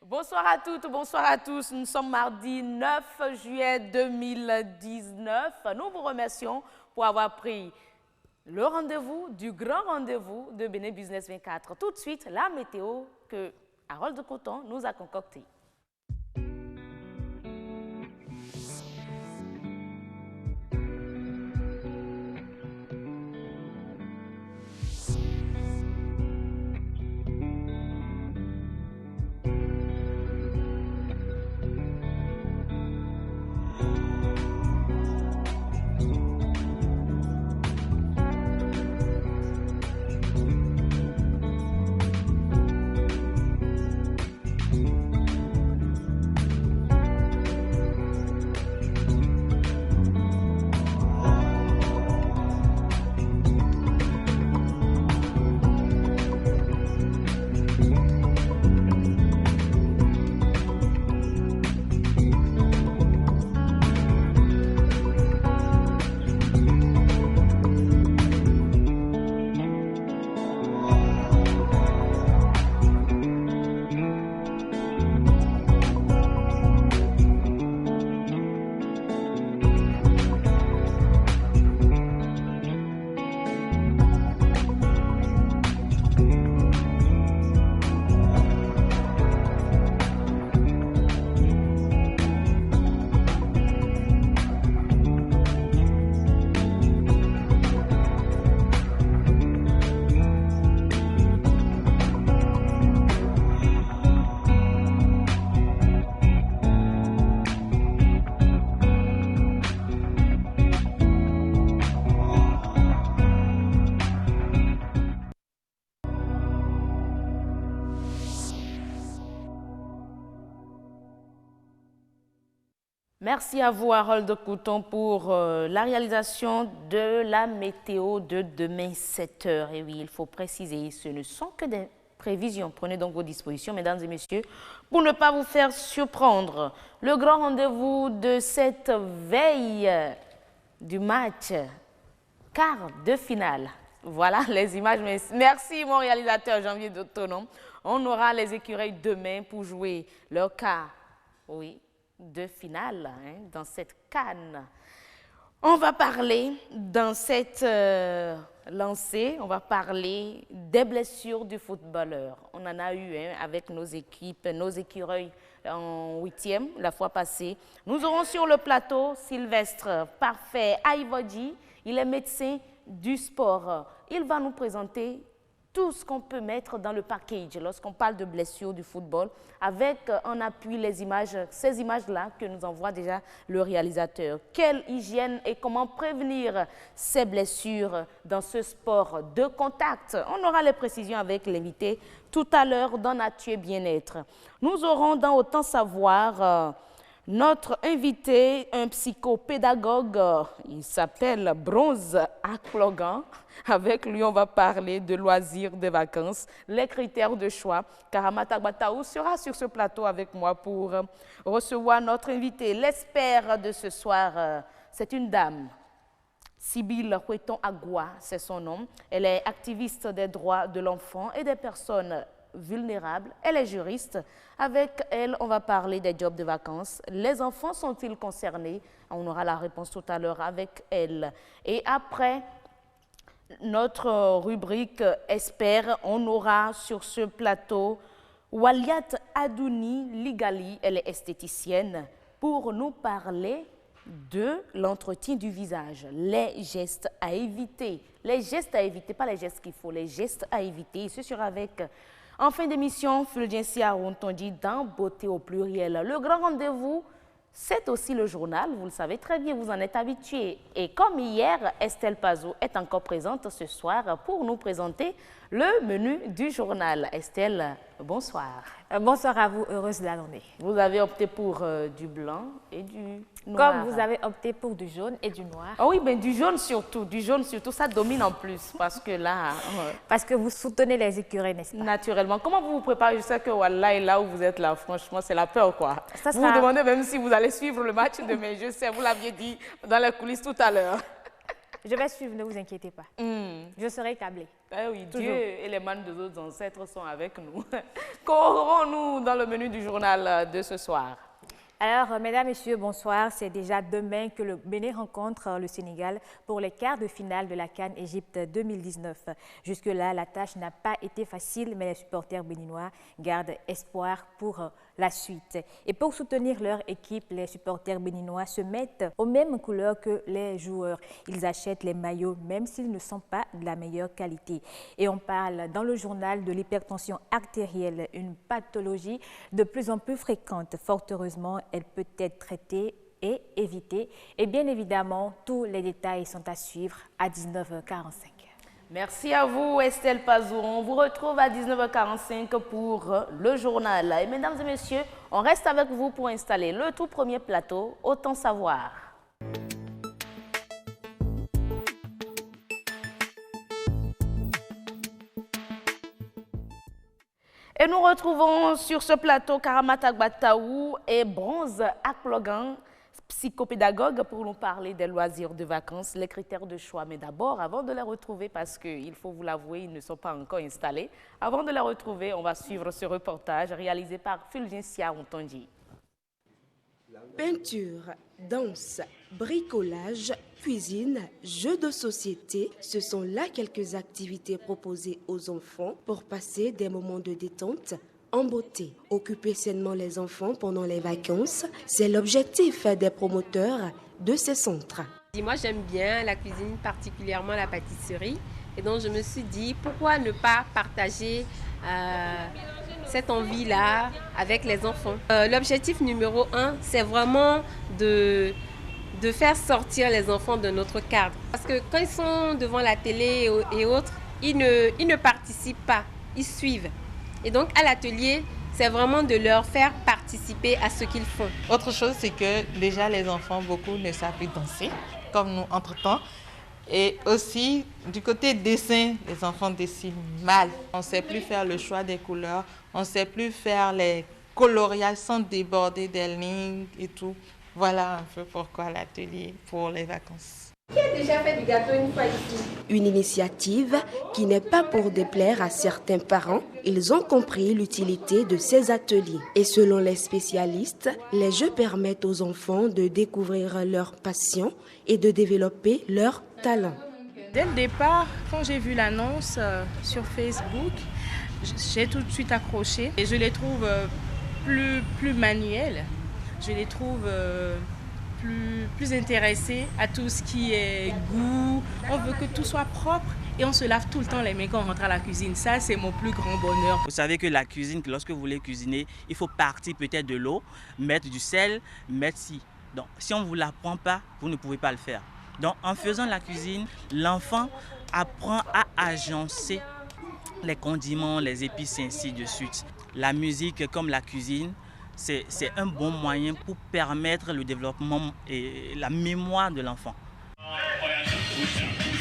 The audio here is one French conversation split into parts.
Bonsoir à toutes, bonsoir à tous. Nous sommes mardi 9 juillet 2019. Nous vous remercions pour avoir pris le rendez-vous du grand rendez-vous de Bénin Business 24. Tout de suite, la météo que Harold de Coton nous a concoctée. Merci à vous, Harold de Coton, pour la réalisation de la météo de demain 7 h. Et oui, il faut préciser, ce ne sont que des prévisions. Prenez donc vos dispositions, mesdames et messieurs, pour ne pas vous faire surprendre. Le grand rendez-vous de cette veille du match, quart de finale. Voilà les images. Merci, mon réalisateur Janvier d'Autonome. On aura les écureuils demain pour jouer leur quart. Oui. De finale dans cette CAN. On va parler dans cette lancée, on va parler des blessures du footballeur. On en a eu avec nos équipes, nos écureuils en 8e la fois passée. Nous aurons sur le plateau Sylvestre Parfait Aïvodji, il est médecin du sport. Il va nous présenter tout ce qu'on peut mettre dans le package lorsqu'on parle de blessures du football, avec en appui les images, ces images-là que nous envoie déjà le réalisateur. Quelle hygiène et comment prévenir ces blessures dans ce sport de contact? On aura les précisions avec l'invité tout à l'heure dans Nature et Bien-être. Nous aurons dans Autant Savoir notre invité, un psychopédagogue, il s'appelle Bronze Aklogan. Avec lui, on va parler de loisirs, de vacances, les critères de choix. Karamata Bataou sera sur ce plateau avec moi pour recevoir notre invité. L'expert de ce soir, c'est une dame. Sibylle Hueton Agua, c'est son nom. Elle est activiste des droits de l'enfant et des personnes vulnérables. Elle est juriste. Avec elle, on va parler des jobs de vacances. Les enfants sont-ils concernés? On aura la réponse tout à l'heure avec elle. Et après notre rubrique Espère, on aura sur ce plateau Waliat Adouni Ligali, elle est esthéticienne, pour nous parler de l'entretien du visage, les gestes à éviter. Les gestes à éviter, pas les gestes qu'il faut, les gestes à éviter. Ce sera avec, en fin d'émission, Fulgenci Arontondi dans Beauté au pluriel. Le grand rendez-vous, c'est aussi le journal, vous le savez très bien, vous en êtes habitués. Et comme hier, Estelle Pazot est encore présente ce soir pour nous présenter le menu du journal. Estelle, bonsoir. Bonsoir à vous, heureuse de la journée. Vous avez opté pour du blanc et du noir. Comme vous avez opté pour du jaune et du noir. Oh oui, mais du jaune surtout, ça domine en plus parce que là... Parce que vous soutenez les écureuils, n'est-ce pas? Naturellement. Comment vous vous préparez? Je sais que voilà, et là où vous êtes là, franchement, c'est la peur, quoi. Ça vous vous demandez même si vous allez suivre le match demain, je sais, vous l'aviez dit dans les coulisses tout à l'heure. Je vais suivre, ne vous inquiétez pas. Je serai câblée. Ben oui, toujours. Dieu et les manes de nos ancêtres sont avec nous. Qu'aurons-nous dans le menu du journal de ce soir? Alors, mesdames, messieurs, bonsoir. C'est déjà demain que le Bénin rencontre le Sénégal pour les quarts de finale de la CAN Égypte 2019. Jusque-là, la tâche n'a pas été facile, mais les supporters béninois gardent espoir pour la suite. Et pour soutenir leur équipe, les supporters béninois se mettent aux mêmes couleurs que les joueurs. Ils achètent les maillots, même s'ils ne sont pas de la meilleure qualité. Et on parle dans le journal de l'hypertension artérielle, une pathologie de plus en plus fréquente. Fort heureusement, elle peut être traitée et évitée. Et bien évidemment, tous les détails sont à suivre à 19h45. Merci à vous, Estelle Pazouron. On vous retrouve à 19h45 pour le journal. Et mesdames et messieurs, on reste avec vous pour installer le tout premier plateau, Autant savoir. Et nous retrouvons sur ce plateau Karamata Gbataou et Bronze Akplogan, psychopédagogue, pour nous parler des loisirs de vacances, les critères de choix. Mais d'abord, avant de les retrouver, parce qu'il faut vous l'avouer, ils ne sont pas encore installés, avant de les retrouver, on va suivre ce reportage réalisé par Fulgencia Ontondi. Peinture, danse, bricolage, cuisine, jeux de société, ce sont là quelques activités proposées aux enfants pour passer des moments de détente en beauté. Occuper sainement les enfants pendant les vacances, c'est l'objectif des promoteurs de ces centres. Moi, j'aime bien la cuisine, particulièrement la pâtisserie. Et donc, je me suis dit, pourquoi ne pas partager cette envie-là avec les enfants. L'objectif numéro 1, c'est vraiment de faire sortir les enfants de notre cadre. Parce que quand ils sont devant la télé et autres, ils ne participent pas, ils suivent. Et donc, à l'atelier, c'est vraiment de leur faire participer à ce qu'ils font. Autre chose, c'est que déjà, les enfants, beaucoup ne savent plus danser, comme nous, entre-temps. Et aussi, du côté dessin, les enfants dessinent mal. On ne sait plus faire le choix des couleurs, on ne sait plus faire les coloriages sans déborder des lignes et tout. Voilà un peu pourquoi l'atelier pour les vacances. Qui a déjà fait du gâteau une fois ici? Une initiative qui n'est pas pour déplaire à certains parents. Ils ont compris l'utilité de ces ateliers. Et selon les spécialistes, les jeux permettent aux enfants de découvrir leur passion et de développer leur talent. Dès le départ, quand j'ai vu l'annonce sur Facebook, j'ai tout de suite accroché. Et je les trouve plus manuels. Je les trouve plus intéressés à tout ce qui est goût. On veut que tout soit propre et on se lave tout le temps les mains quand on rentre à la cuisine. Ça, c'est mon plus grand bonheur. Vous savez que la cuisine, lorsque vous voulez cuisiner, il faut partir peut-être de l'eau, mettre du sel, mettre ci. Donc, si on ne vous l'apprend pas, vous ne pouvez pas le faire. Donc, en faisant la cuisine, l'enfant apprend à agencer les condiments, les épices et ainsi de suite. La musique, comme la cuisine, c'est un bon moyen pour permettre le développement et la mémoire de l'enfant.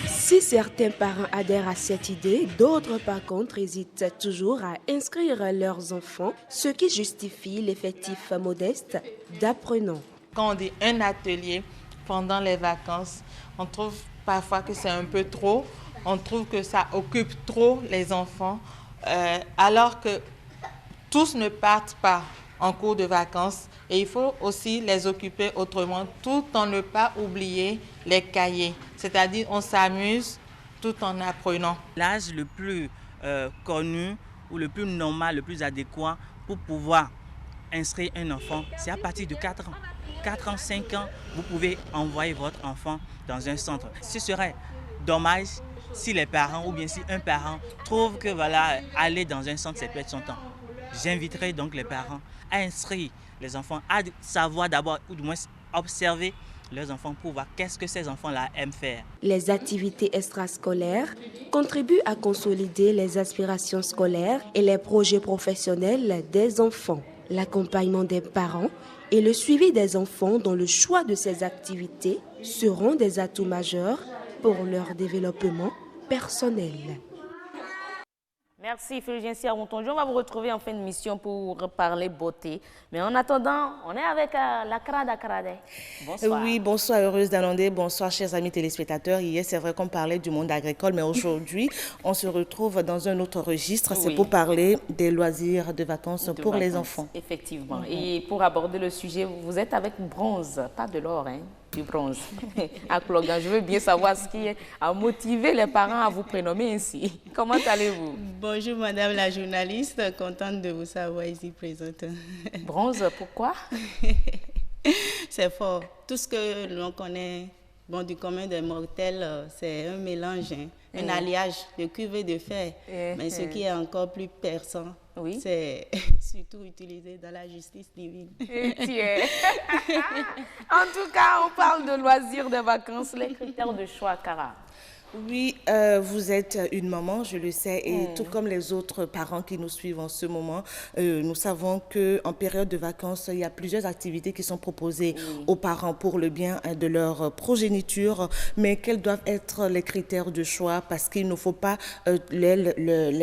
Si certains parents adhèrent à cette idée, d'autres par contre hésitent toujours à inscrire leurs enfants, ce qui justifie l'effectif modeste d'apprenants. Quand on dit un atelier pendant les vacances, on trouve parfois que c'est un peu trop, on trouve que ça occupe trop les enfants, alors que tous ne partent pas en cours de vacances et il faut aussi les occuper autrement tout en ne pas oublier les cahiers. C'est-à-dire on s'amuse tout en apprenant. L'âge le plus connu ou le plus normal, le plus adéquat pour pouvoir inscrire un enfant, c'est à partir de 4 ans. 4 ans, 5 ans, vous pouvez envoyer votre enfant dans un centre. Ce serait dommage si les parents ou bien si un parent trouve que voilà, aller dans un centre, c'est perdre son temps. J'inviterai donc les parents à inscrire les enfants, à savoir d'abord, ou du moins observer leurs enfants pour voir qu'est-ce que ces enfants-là aiment faire. Les activités extrascolaires contribuent à consolider les aspirations scolaires et les projets professionnels des enfants. L'accompagnement des parents et le suivi des enfants dans le choix de ces activités seront des atouts majeurs pour leur développement personnel. Merci Fulgence Arontonji. On va vous retrouver en fin de mission pour parler beauté. Mais en attendant, on est avec la Crada Crade. Bonsoir. Oui, bonsoir, heureuse d'Anandé. Bonsoir, chers amis téléspectateurs. Hier, c'est vrai qu'on parlait du monde agricole, mais aujourd'hui, on se retrouve dans un autre registre. C'est pour parler des loisirs de vacances pour les enfants. Effectivement. Et pour aborder le sujet, vous êtes avec bronze, pas de l'or, hein? Du bronze. À Clogan, je veux bien savoir ce qui a motivé les parents à vous prénommer ainsi. Comment allez-vous? Bonjour Madame la journaliste, contente de vous savoir ici présente. Bronze, pourquoi? C'est fort. Tout ce que l'on connaît du commun des mortels, c'est un mélange, un alliage de cuivre et de fer. Mais ce qui est encore plus perçant, c'est surtout utilisé dans la justice divine. En tout cas, on parle de loisirs, de vacances, les critères de choix, Cara. Oui, vous êtes une maman, je le sais, et tout comme les autres parents qui nous suivent en ce moment, nous savons qu'en période de vacances, il y a plusieurs activités qui sont proposées aux parents pour le bien de leur progéniture, mais quels doivent être les critères de choix, parce qu'il ne faut pas les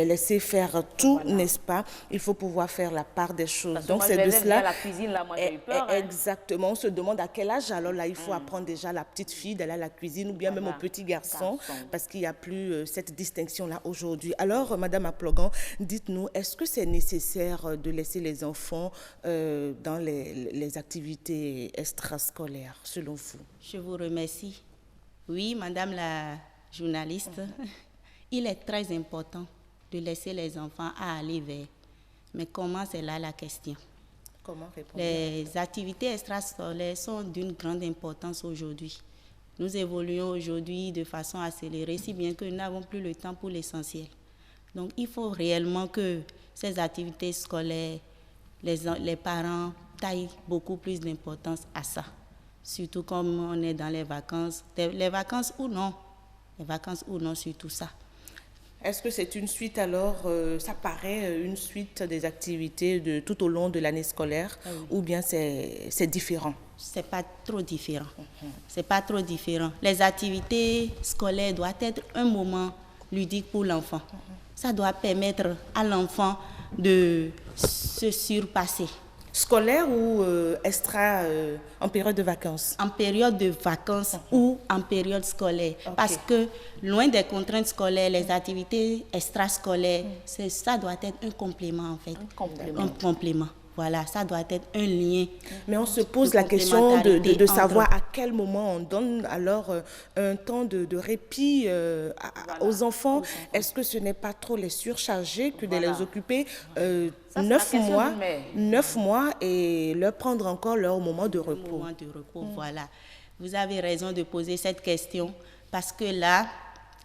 laisser faire tout, n'est-ce pas? Il faut pouvoir faire la part des choses. Donc c'est de cela. La cuisine, là, moi j'ai eu peur. Exactement, on se demande à quel âge, alors là, il faut apprendre déjà la petite fille d'aller à la cuisine, ou bien même au petit garçon. Parce qu'il n'y a plus cette distinction-là aujourd'hui. Alors, Madame Aplogan, dites-nous, est-ce que c'est nécessaire de laisser les enfants dans les activités extrascolaires, selon vous? Je vous remercie. Oui, Madame la journaliste, il est très important de laisser les enfants aller vers. Mais comment, c'est là la question? Comment répondre? Les activités extrascolaires sont d'une grande importance aujourd'hui. Nous évoluons aujourd'hui de façon accélérée, si bien que nous n'avons plus le temps pour l'essentiel. Donc, il faut réellement que ces activités scolaires, les parents taillent beaucoup plus d'importance à ça. Surtout comme on est dans les vacances ou non. Les vacances ou non, surtout ça. Est-ce que c'est une suite alors, ça paraît une suite des activités tout au long de l'année scolaire, ou bien c'est différent? C'est pas trop différent. C'est pas trop différent. Les activités scolaires doivent être un moment ludique pour l'enfant. Ça doit permettre à l'enfant de se surpasser. Scolaire ou extra en période de vacances? En période de vacances ou en période scolaire. Parce que loin des contraintes scolaires, les activités extrascolaires, ça doit être un complément en fait. Un complément. Voilà, ça doit être un lien. Mais on se pose la question de savoir à quel moment on donne alors un temps de répit aux enfants. Est-ce que ce n'est pas trop les surcharger que de les occuper 9 mois et leur prendre encore leur moment de repos? Voilà. Vous avez raison de poser cette question parce que là,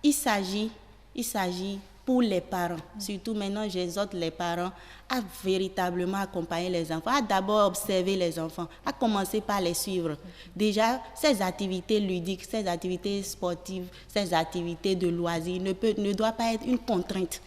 il s'agit pour les parents, surtout maintenant j'exhorte les parents à véritablement accompagner les enfants, à d'abord observer les enfants, à commencer par les suivre. Déjà, ces activités ludiques, ces activités sportives, ces activités de loisirs ne doivent pas être une contrainte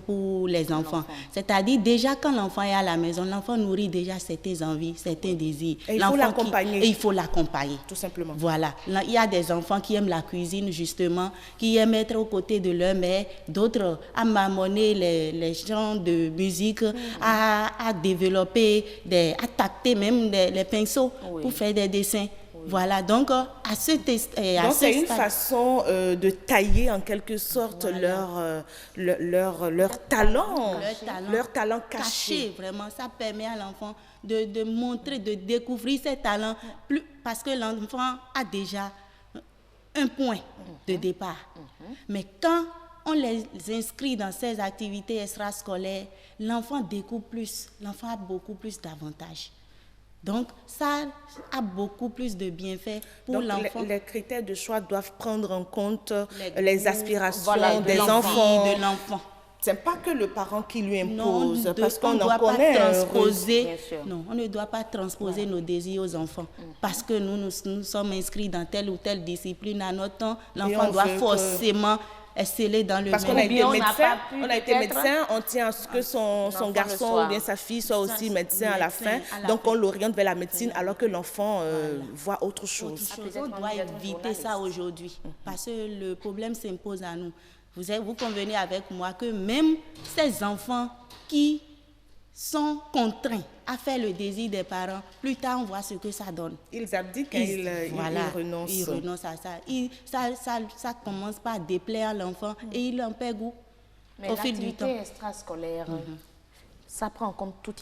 pour les enfants. C'est-à-dire déjà quand l'enfant est à la maison, l'enfant nourrit déjà certaines envies, certains désirs. Et il faut l'accompagner. Et il faut l'accompagner. Tout simplement. Voilà. Il y a des enfants qui aiment la cuisine justement, qui aiment être aux côtés de leur mère, d'autres à marmonner les gens de musique, à développer, à tacter même les pinceaux pour faire des dessins. Voilà, donc à ce test. Donc c'est une façon de tailler en quelque sorte leur talent caché. Vraiment, ça permet à l'enfant de montrer, de découvrir ses talents, parce que l'enfant a déjà un point de départ. Mais quand on les inscrit dans ces activités extrascolaires, l'enfant découvre plus, l'enfant a beaucoup plus d'avantages. Donc, ça a beaucoup plus de bienfaits pour l'enfant. Les critères de choix doivent prendre en compte les aspirations des enfants. De l'enfant. Ce n'est pas que le parent qui lui impose, parce qu'on en connaît. On ne doit pas transposer nos désirs aux enfants. Parce que nous sommes inscrits dans telle ou telle discipline à notre temps, l'enfant doit forcément exceller dans le parce qu'on a été médecin, on tient à ce que son garçon ou bien sa fille soit aussi médecin à la fin. Donc on l'oriente vers la médecine alors que l'enfant voit autre chose. On doit éviter ça aujourd'hui parce que le problème s'impose à nous. Vous convenez avec moi que même ces enfants qui sont contraints à faire le désir des parents, plus tard on voit ce que ça donne. Ils abdiquent, ils renoncent. Ils renoncent à ça. Ça commence par déplaire à l'enfant et il en perd goût au fil du temps. L'activité extrascolaire, ça prend en compte toutes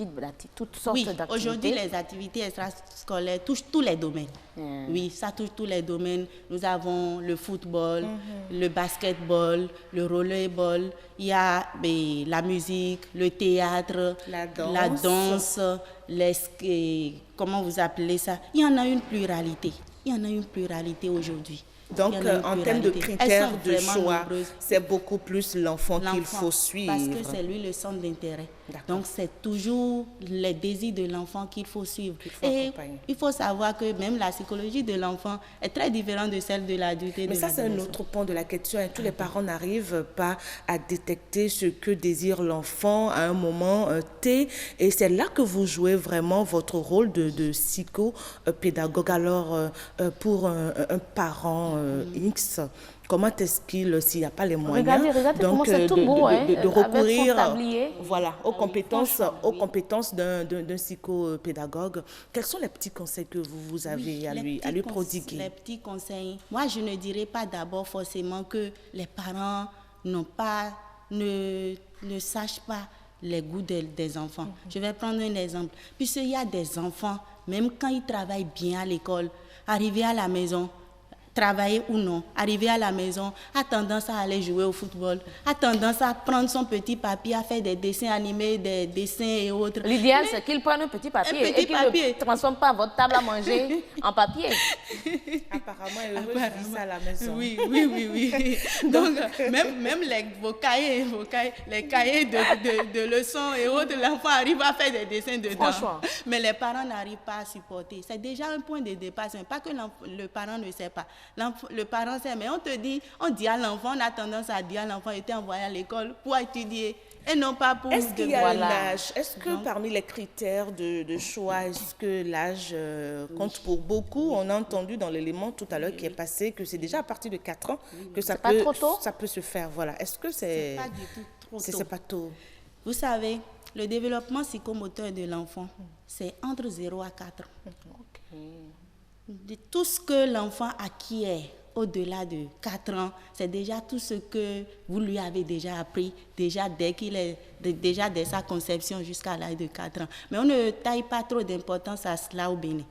sortes d'activités. Aujourd'hui, les activités extrascolaires touchent tous les domaines. Oui, ça touche tous les domaines. Nous avons le football, le basketball, le rollerball, il y a la musique, le théâtre, la danse, comment vous appelez ça? Il y en a une pluralité. Il y en a une pluralité aujourd'hui. Donc, en termes de critères de choix, c'est beaucoup plus l'enfant qu'il faut suivre. Parce que c'est lui le centre d'intérêt. Donc, c'est toujours les désirs de l'enfant qu'il faut suivre. Il faut savoir que même la psychologie de l'enfant est très différente de celle de l'adulte. Mais ça, c'est un autre point de la question. Tous les parents n'arrivent pas à détecter ce que désire l'enfant à un moment T. Et c'est là que vous jouez vraiment votre rôle de psychopédagogue. Alors, pour un parent X, comment est-ce qu'il, s'il n'y a pas les moyens, regardez donc de recourir aux compétences d'un psychopédagogue? Quels sont les petits conseils que vous avez à lui prodiguer? Les petits conseils, moi je ne dirais pas d'abord forcément que les parents ne sachent pas les goûts des enfants. Je vais prendre un exemple. Puisqu'il y a des enfants, même quand ils travaillent bien à l'école, arriver à la maison, travailler ou non, arriver à la maison, a tendance à aller jouer au football, a tendance à prendre son petit papier, à faire des dessins animés, des dessins et autres. L'idéal, c'est qu'il prenne un petit papier et qu'il ne transforme pas votre table à manger en papier. Apparemment, heureux vit ça à la maison. Oui. Donc, même vos cahiers, les cahiers de leçons et autres, l'enfant arrive à faire des dessins dedans. Franchement. Mais les parents n'arrivent pas à supporter. C'est déjà un point de départ. Ce n'est pas que le parent ne sait pas. Le parent sait, mais on dit à l'enfant, on a tendance à dire à l'enfant, était envoyé à l'école pour étudier et non pas pour... Est-ce qu'il y a un âge? Est-ce que parmi les critères de choix, est-ce que l'âge compte pour beaucoup? On a entendu dans l'élément tout à l'heure qui est passé que c'est déjà à partir de 4 ans que ça peut se faire. Voilà. Est-ce que c'est pas du tout trop tôt? C'est pas tôt. Vous savez, le développement psychomoteur de l'enfant, c'est entre 0 à 4 ans. De tout ce que l'enfant acquiert au-delà de 4 ans, c'est déjà tout ce que vous lui avez déjà appris, déjà dès sa conception jusqu'à l'âge de 4 ans. Mais on ne taille pas trop d'importance à cela au Bénin.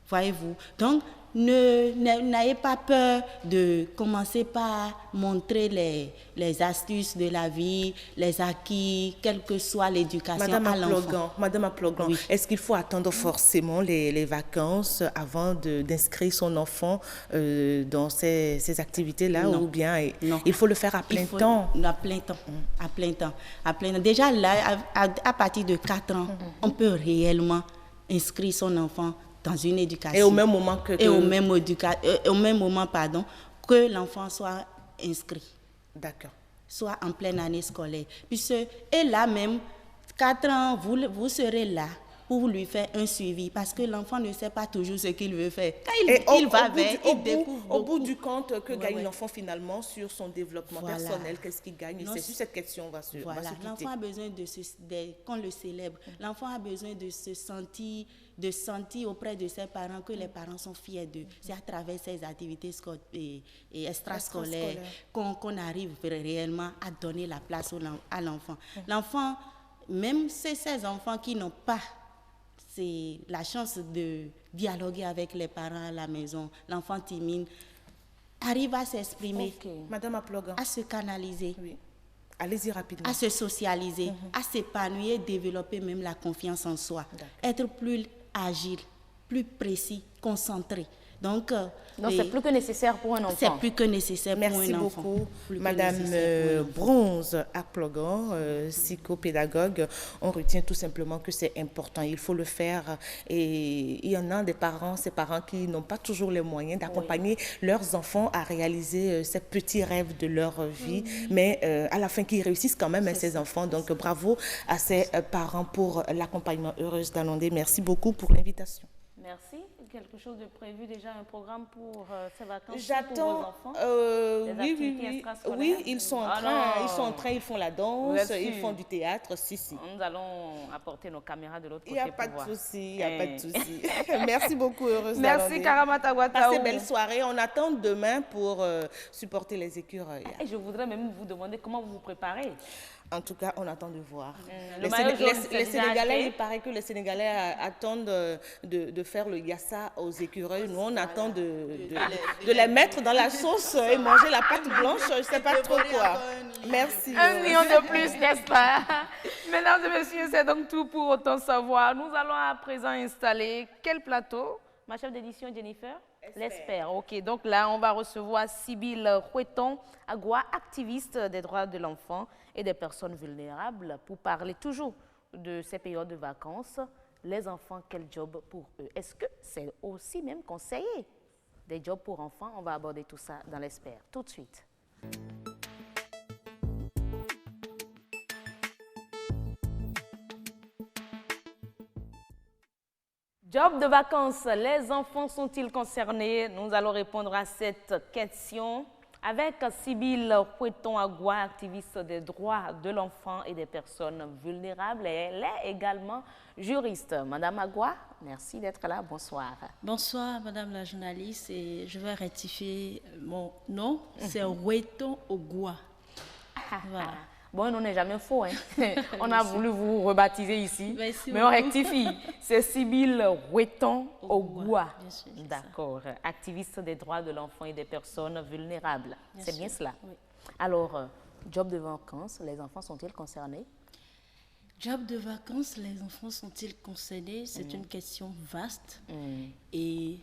Voyez-vous? Donc, n'ayez pas peur de commencer par montrer les astuces de la vie, les acquis, quelle que soit l'éducation à l'enfant. Madame Aplogan, est-ce qu'il faut attendre forcément les vacances avant d'inscrire son enfant dans ces activités-là? Ou bien il faut le faire à plein temps? À plein temps. Déjà là, à partir de 4 ans, on peut réellement inscrire son enfant dans une éducation. Et au même moment que l'enfant soit inscrit. D'accord. Soit en pleine année scolaire. Et là même, 4 ans, vous serez là pour lui faire un suivi, parce que l'enfant ne sait pas toujours ce qu'il veut faire. Quand il découvre au bout du compte, que gagne l'enfant finalement sur son développement personnel? Qu'est-ce qu'il gagne? C'est sur cette question qu'on va se l'enfant a besoin qu'on le célèbre. L'enfant a besoin de se sentir auprès de ses parents que les parents sont fiers d'eux. C'est à travers ces activités extrascolaires qu'on arrive réellement à donner la place à l'enfant. L'enfant, même ces enfants qui n'ont pas la chance de dialoguer avec les parents à la maison, l'enfant timide arrive à s'exprimer, Madame Aplogan, à se canaliser. Oui. Allez-y rapidement. À se socialiser, à s'épanouir, développer même la confiance en soi, être plus agile, plus précis, concentré. Donc c'est plus que nécessaire pour un enfant. C'est plus que nécessaire pour un enfant. Merci beaucoup, Madame Bronze Aplogan, psychopédagogue. On retient tout simplement que c'est important, il faut le faire. Et il y en a ces parents qui n'ont pas toujours les moyens d'accompagner leurs enfants à réaliser ces petits rêves de leur vie, mais à la fin, qu'ils réussissent quand même, ces enfants. Donc bravo à ces parents pour l'accompagnement. Heureuse d'Anondé. Merci beaucoup pour l'invitation. Merci. quelque chose de prévu déjà, un programme pour ces vacances J'attends. pour vos enfants? Oui, ils sont en train, ils font la danse, ils font du théâtre, si. Nous allons apporter nos caméras de l'autre côté. Il n'y a pas de souci, il n'y a pas de souci. Merci beaucoup, heureuse. Merci, Karamata Ouattao. Passez belle soirée. On attend demain pour supporter les écureuils. Et je voudrais même vous demander comment vous vous préparez. En tout cas, on attend de voir. Les Sénégalais, il paraît que les Sénégalais attendent de faire le yassa aux écureuils. Nous, on attend de les mettre dans la sauce et manger la pâte blanche. Je ne sais pas trop quoi. Merci. 1 million de plus, n'est-ce pas? Mesdames et messieurs, c'est donc tout pour Autant Savoir. Nous allons à présent installer quel plateau? Ma chef d'édition, Jennifer? L'espère. Ok, donc là, on va recevoir Sybille Hueton Agua, activiste des droits de l'enfant et des personnes vulnérables, pour parler toujours de ces périodes de vacances. Les enfants, quel job pour eux? Est-ce que c'est aussi même conseillé des jobs pour enfants? On va aborder tout ça dans l'espère. Tout de suite. Job de vacances, les enfants sont-ils concernés? Nous allons répondre à cette question avec Sybille Hueton Agua, activiste des droits de l'enfant et des personnes vulnérables. Et elle est également juriste. Madame Agua, merci d'être là. Bonsoir. Bonsoir, Madame la journaliste. Et je vais rectifier mon nom. C'est Hueton Agua. Voilà. Bon, on n'est jamais faux. Hein. On a voulu vous rebaptiser ici, mais on rectifie. C'est Sybille Hueton Agua. D'accord. Activiste des droits de l'enfant et des personnes vulnérables. C'est bien cela. Oui. Alors, job de vacances, les enfants sont-ils concernés? Job de vacances, les enfants sont-ils concernés? C'est une question vaste. Et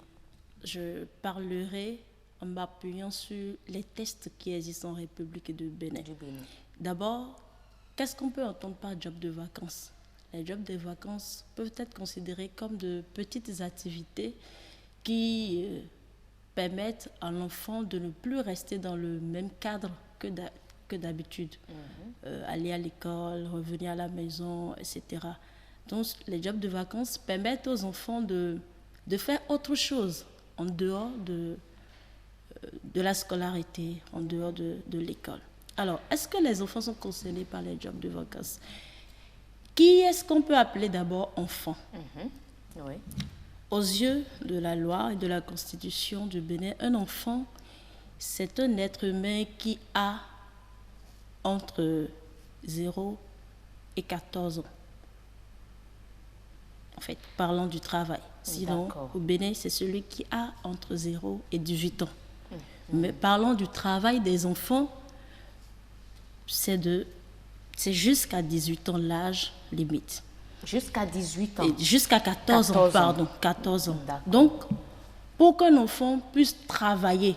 je parlerai en m'appuyant sur les tests qui existent en République de Bénin. D'abord, qu'est-ce qu'on peut entendre par job de vacances? Les jobs de vacances peuvent être considérés comme de petites activités qui permettent à l'enfant de ne plus rester dans le même cadre que d'habitude. Aller à l'école, revenir à la maison, etc. Donc, les jobs de vacances permettent aux enfants de faire autre chose en dehors de la scolarité, en dehors de l'école. Alors, est-ce que les enfants sont concernés par les jobs de vacances? Qui est-ce qu'on peut appeler d'abord enfant? Oui. Aux yeux de la loi et de la Constitution du Bénin, un enfant, c'est un être humain qui a entre 0 et 14 ans. En fait, parlons du travail. Sinon, au Bénin, c'est celui qui a entre 0 et 18 ans. Mais parlons du travail des enfants, c'est jusqu'à 18 ans l'âge limite. Jusqu'à 18 ans? Jusqu'à 14 ans, pardon, 14 ans. Donc, pour qu'un enfant puisse travailler,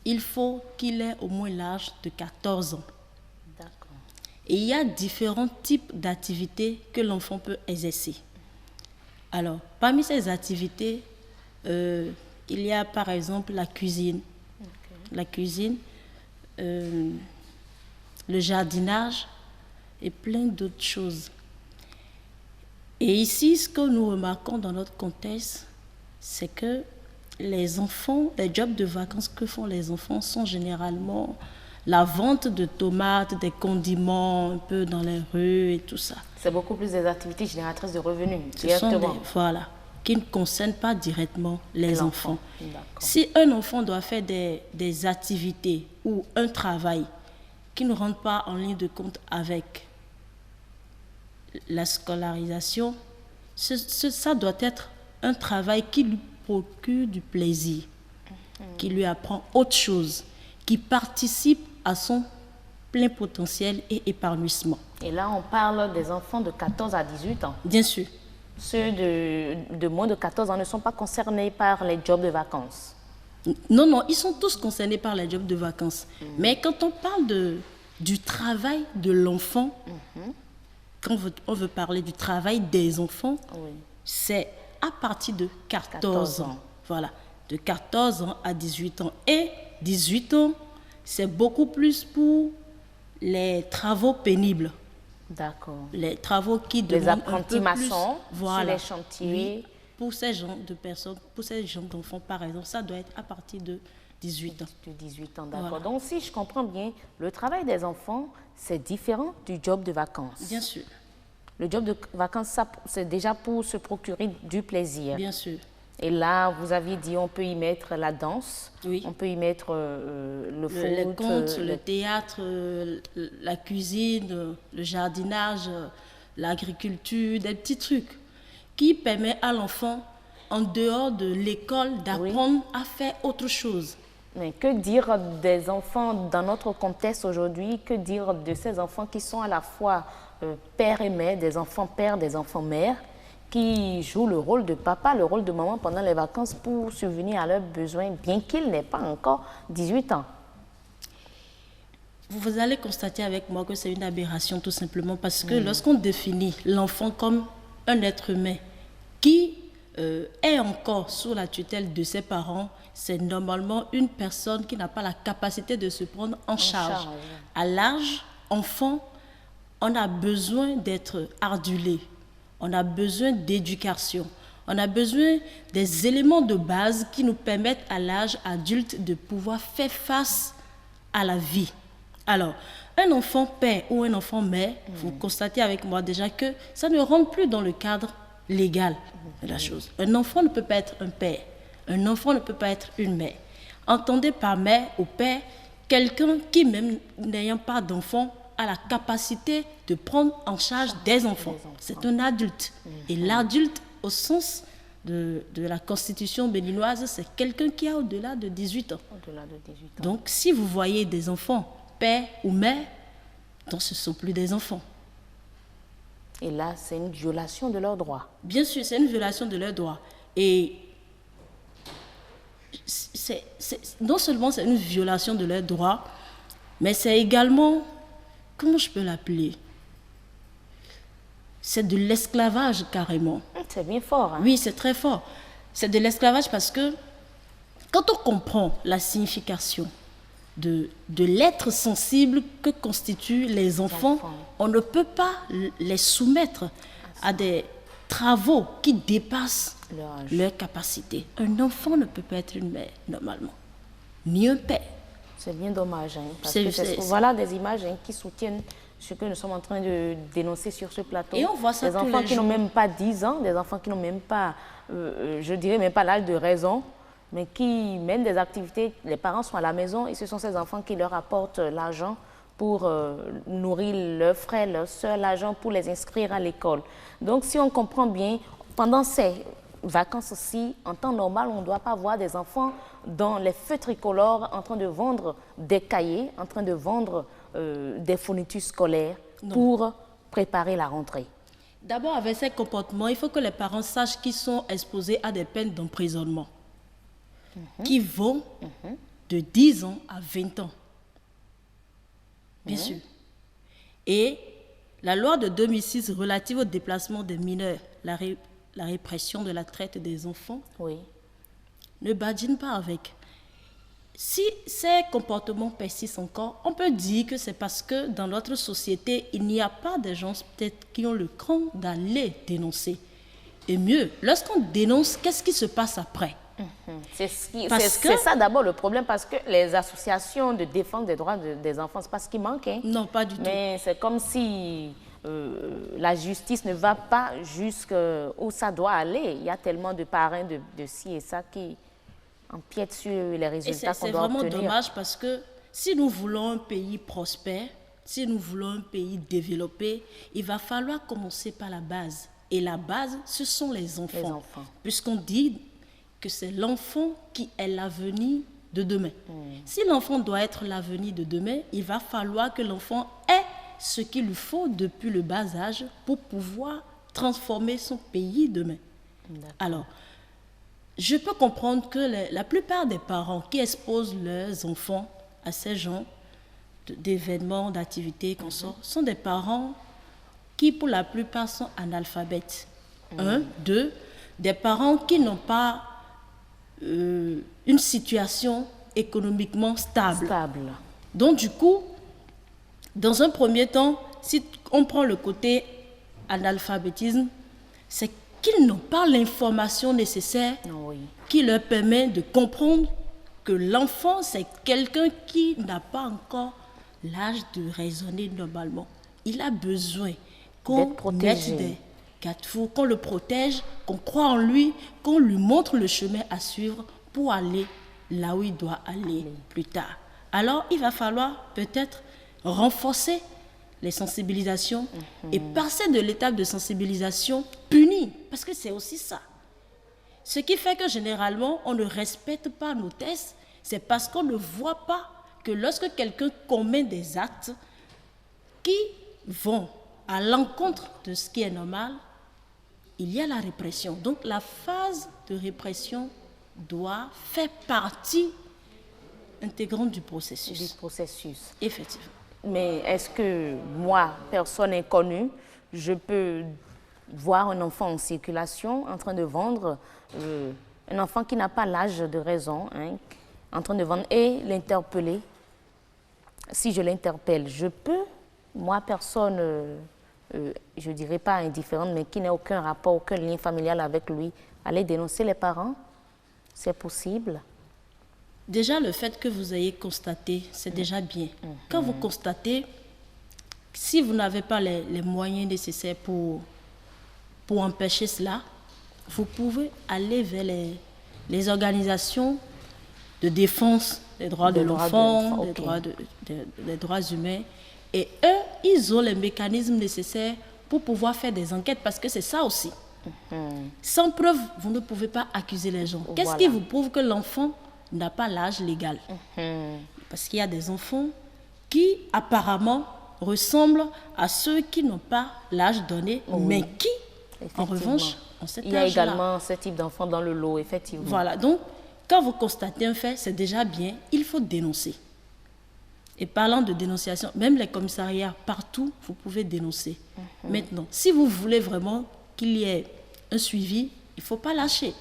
il faut qu'il ait au moins l'âge de 14 ans. D'accord. Et il y a différents types d'activités que l'enfant peut exercer. Alors, parmi ces activités, il y a par exemple la cuisine. La cuisine, le jardinage et plein d'autres choses. Et ici, ce que nous remarquons dans notre contexte, c'est que les enfants, les jobs de vacances que font les enfants sont généralement la vente de tomates, des condiments un peu dans les rues et tout ça. C'est beaucoup plus des activités génératrices de revenus, voilà, qui ne concernent pas directement les enfants. Si un enfant doit faire des activités ou un travail qui ne rentre pas en ligne de compte avec la scolarisation, ça doit être un travail qui lui procure du plaisir, qui lui apprend autre chose, qui participe à son plein potentiel et épanouissement. Et là, on parle des enfants de 14 à 18 ans. Bien sûr. Ceux de moins de 14 ans ne sont pas concernés par les jobs de vacances. Non, ils sont tous concernés par les jobs de vacances. Mais quand on parle du travail de l'enfant, quand on veut parler du travail des enfants, c'est à partir de 14 ans. Voilà, de 14 ans à 18 ans. Et 18 ans, c'est beaucoup plus pour les travaux pénibles. D'accord. Les travaux qui demandent les apprentis maçons, voilà. sur les chantiers. pour ces genres de personnes, pour ces genres d'enfants, par exemple, ça doit être à partir de 18 ans. De 18 ans, d'accord. Voilà. Donc, si je comprends bien, le travail des enfants, c'est différent du job de vacances. Bien sûr. Le job de vacances, ça, c'est déjà pour se procurer du plaisir. Bien sûr. Et là, vous aviez dit, on peut y mettre la danse, oui. On peut y mettre le foot, le conte, le théâtre, la cuisine, le jardinage, l'agriculture, des petits trucs qui permettent à l'enfant, en dehors de l'école, d'apprendre à faire autre chose. Mais que dire des enfants dans notre contexte aujourd'hui? Que dire de ces enfants qui sont à la fois père et mère, des enfants pères, des enfants mères, qui jouent le rôle de papa, le rôle de maman pendant les vacances pour subvenir à leurs besoins, bien qu'il n'ait pas encore 18 ans? Vous allez constater avec moi que c'est une aberration tout simplement parce que lorsqu'on définit l'enfant comme un être humain qui est encore sous la tutelle de ses parents, c'est normalement une personne qui n'a pas la capacité de se prendre en charge. À l'âge enfant, on a besoin d'être ardulé, on a besoin d'éducation, on a besoin des éléments de base qui nous permettent à l'âge adulte de pouvoir faire face à la vie. Alors, un enfant père ou un enfant mère, vous constatez avec moi déjà que ça ne rentre plus dans le cadre légal de la chose. Un enfant ne peut pas être un père, un enfant ne peut pas être une mère. Entendez par mère ou père quelqu'un qui, même n'ayant pas d'enfant, a la capacité de prendre en charge des enfants. C'est un adulte. Et l'adulte, au sens de la Constitution béninoise, c'est quelqu'un qui a au-delà de 18 ans. Au-delà de 18 ans. Donc, si vous voyez des enfants, père ou mère, donc ce ne sont plus des enfants. Et là, c'est une violation de leurs droits. Bien sûr, c'est une violation de leurs droits. Et non seulement c'est une violation de leurs droits, mais c'est également, comment je peux l'appeler? C'est de l'esclavage carrément. C'est bien fort. Hein? Oui, c'est très fort. C'est de l'esclavage parce que quand on comprend la signification de l'être sensible que constituent les enfants, on ne peut pas les soumettre à des travaux qui dépassent leur capacité. Un enfant ne peut pas être une mère, normalement, ni un père. C'est bien dommage, hein, parce que voilà des images qui soutiennent ce que nous sommes en train de dénoncer sur ce plateau. Et on voit ça des enfants qui n'ont même pas 10 ans, des enfants qui n'ont même pas, je dirais même pas l'âge de raison, mais qui mènent des activités, les parents sont à la maison et ce sont ces enfants qui leur apportent l'argent pour nourrir leurs frères, leurs sœurs, l'argent pour les inscrire à l'école. Donc si on comprend bien, pendant ces vacances aussi, en temps normal, on ne doit pas voir des enfants dans les feux tricolores en train de vendre des cahiers, en train de vendre des fournitures scolaires pour préparer la rentrée. D'abord, avec ces comportements, il faut que les parents sachent qu'ils sont exposés à des peines d'emprisonnement qui vont de 10 ans à 20 ans. Bien sûr. Et la loi de 2006 relative au déplacement des mineurs, la répression de la traite des enfants, ne badine pas avec. Si ces comportements persistent encore, on peut dire que c'est parce que dans notre société, il n'y a pas de gens peut-être qui ont le cran d'aller dénoncer. Et mieux, lorsqu'on dénonce, qu'est-ce qui se passe après? C'est ça d'abord le problème, parce que les associations de défense des droits des enfants, c'est pas ce qui manque. Hein. Non, pas du tout. Mais c'est comme si la justice ne va pas jusqu'où ça doit aller. Il y a tellement de parrains de ci et ça qui empiètent sur les résultats qu'on doit obtenir. C'est vraiment dommage parce que si nous voulons un pays prospère, si nous voulons un pays développé, il va falloir commencer par la base. Et la base, ce sont les enfants. Puisqu'on dit que c'est l'enfant qui est l'avenir de demain. Si l'enfant doit être l'avenir de demain, il va falloir que l'enfant ait ce qu'il lui faut depuis le bas âge pour pouvoir transformer son pays demain. Alors, je peux comprendre que la plupart des parents qui exposent leurs enfants à ces genres d'événements, d'activités qu'on sort, sont des parents qui, pour la plupart, sont analphabètes. Un, deux, des parents qui n'ont pas une situation économiquement stable. Donc, du coup, dans un premier temps, si on prend le côté analphabétisme, c'est qu'ils n'ont pas l'information nécessaire qui leur permet de comprendre que l'enfant, c'est quelqu'un qui n'a pas encore l'âge de raisonner normalement. Il a besoin qu'on mette des garde-fous, qu'on le protège, qu'on croit en lui, qu'on lui montre le chemin à suivre pour aller là où il doit aller plus tard. Alors, il va falloir peut-être renforcer les sensibilisations et passer de l'étape de sensibilisation punie, parce que c'est aussi ça. Ce qui fait que généralement, on ne respecte pas nos tests, c'est parce qu'on ne voit pas que lorsque quelqu'un commet des actes qui vont à l'encontre de ce qui est normal, il y a la répression. Donc la phase de répression doit faire partie intégrante du processus. Effectivement. Mais est-ce que moi, personne inconnue, je peux voir un enfant en circulation en train de vendre, un enfant qui n'a pas l'âge de raison, en train de vendre, et l'interpeller? Si je l'interpelle, je peux, moi, personne, je ne dirais pas indifférente, mais qui n'a aucun rapport, aucun lien familial avec lui, aller dénoncer les parents? C'est possible? Déjà, le fait que vous ayez constaté, c'est déjà bien. Quand vous constatez, si vous n'avez pas les moyens nécessaires pour empêcher cela, vous pouvez aller vers les organisations de défense des droits de l'enfant, des droits humains. Et eux, ils ont les mécanismes nécessaires pour pouvoir faire des enquêtes, parce que c'est ça aussi. Sans preuve, vous ne pouvez pas accuser les gens. Qu'est-ce qui vous prouve que l'enfant n'a pas l'âge légal? Parce qu'il y a des enfants qui apparemment ressemblent à ceux qui n'ont pas l'âge donné, mais qui, en revanche, ont cet âge-là. Il y a également ce type d'enfants dans le lot, effectivement. Voilà, donc quand vous constatez un fait, c'est déjà bien, il faut dénoncer. Et parlant de dénonciation, même les commissariats, partout, vous pouvez dénoncer. Maintenant, si vous voulez vraiment qu'il y ait un suivi, il ne faut pas lâcher.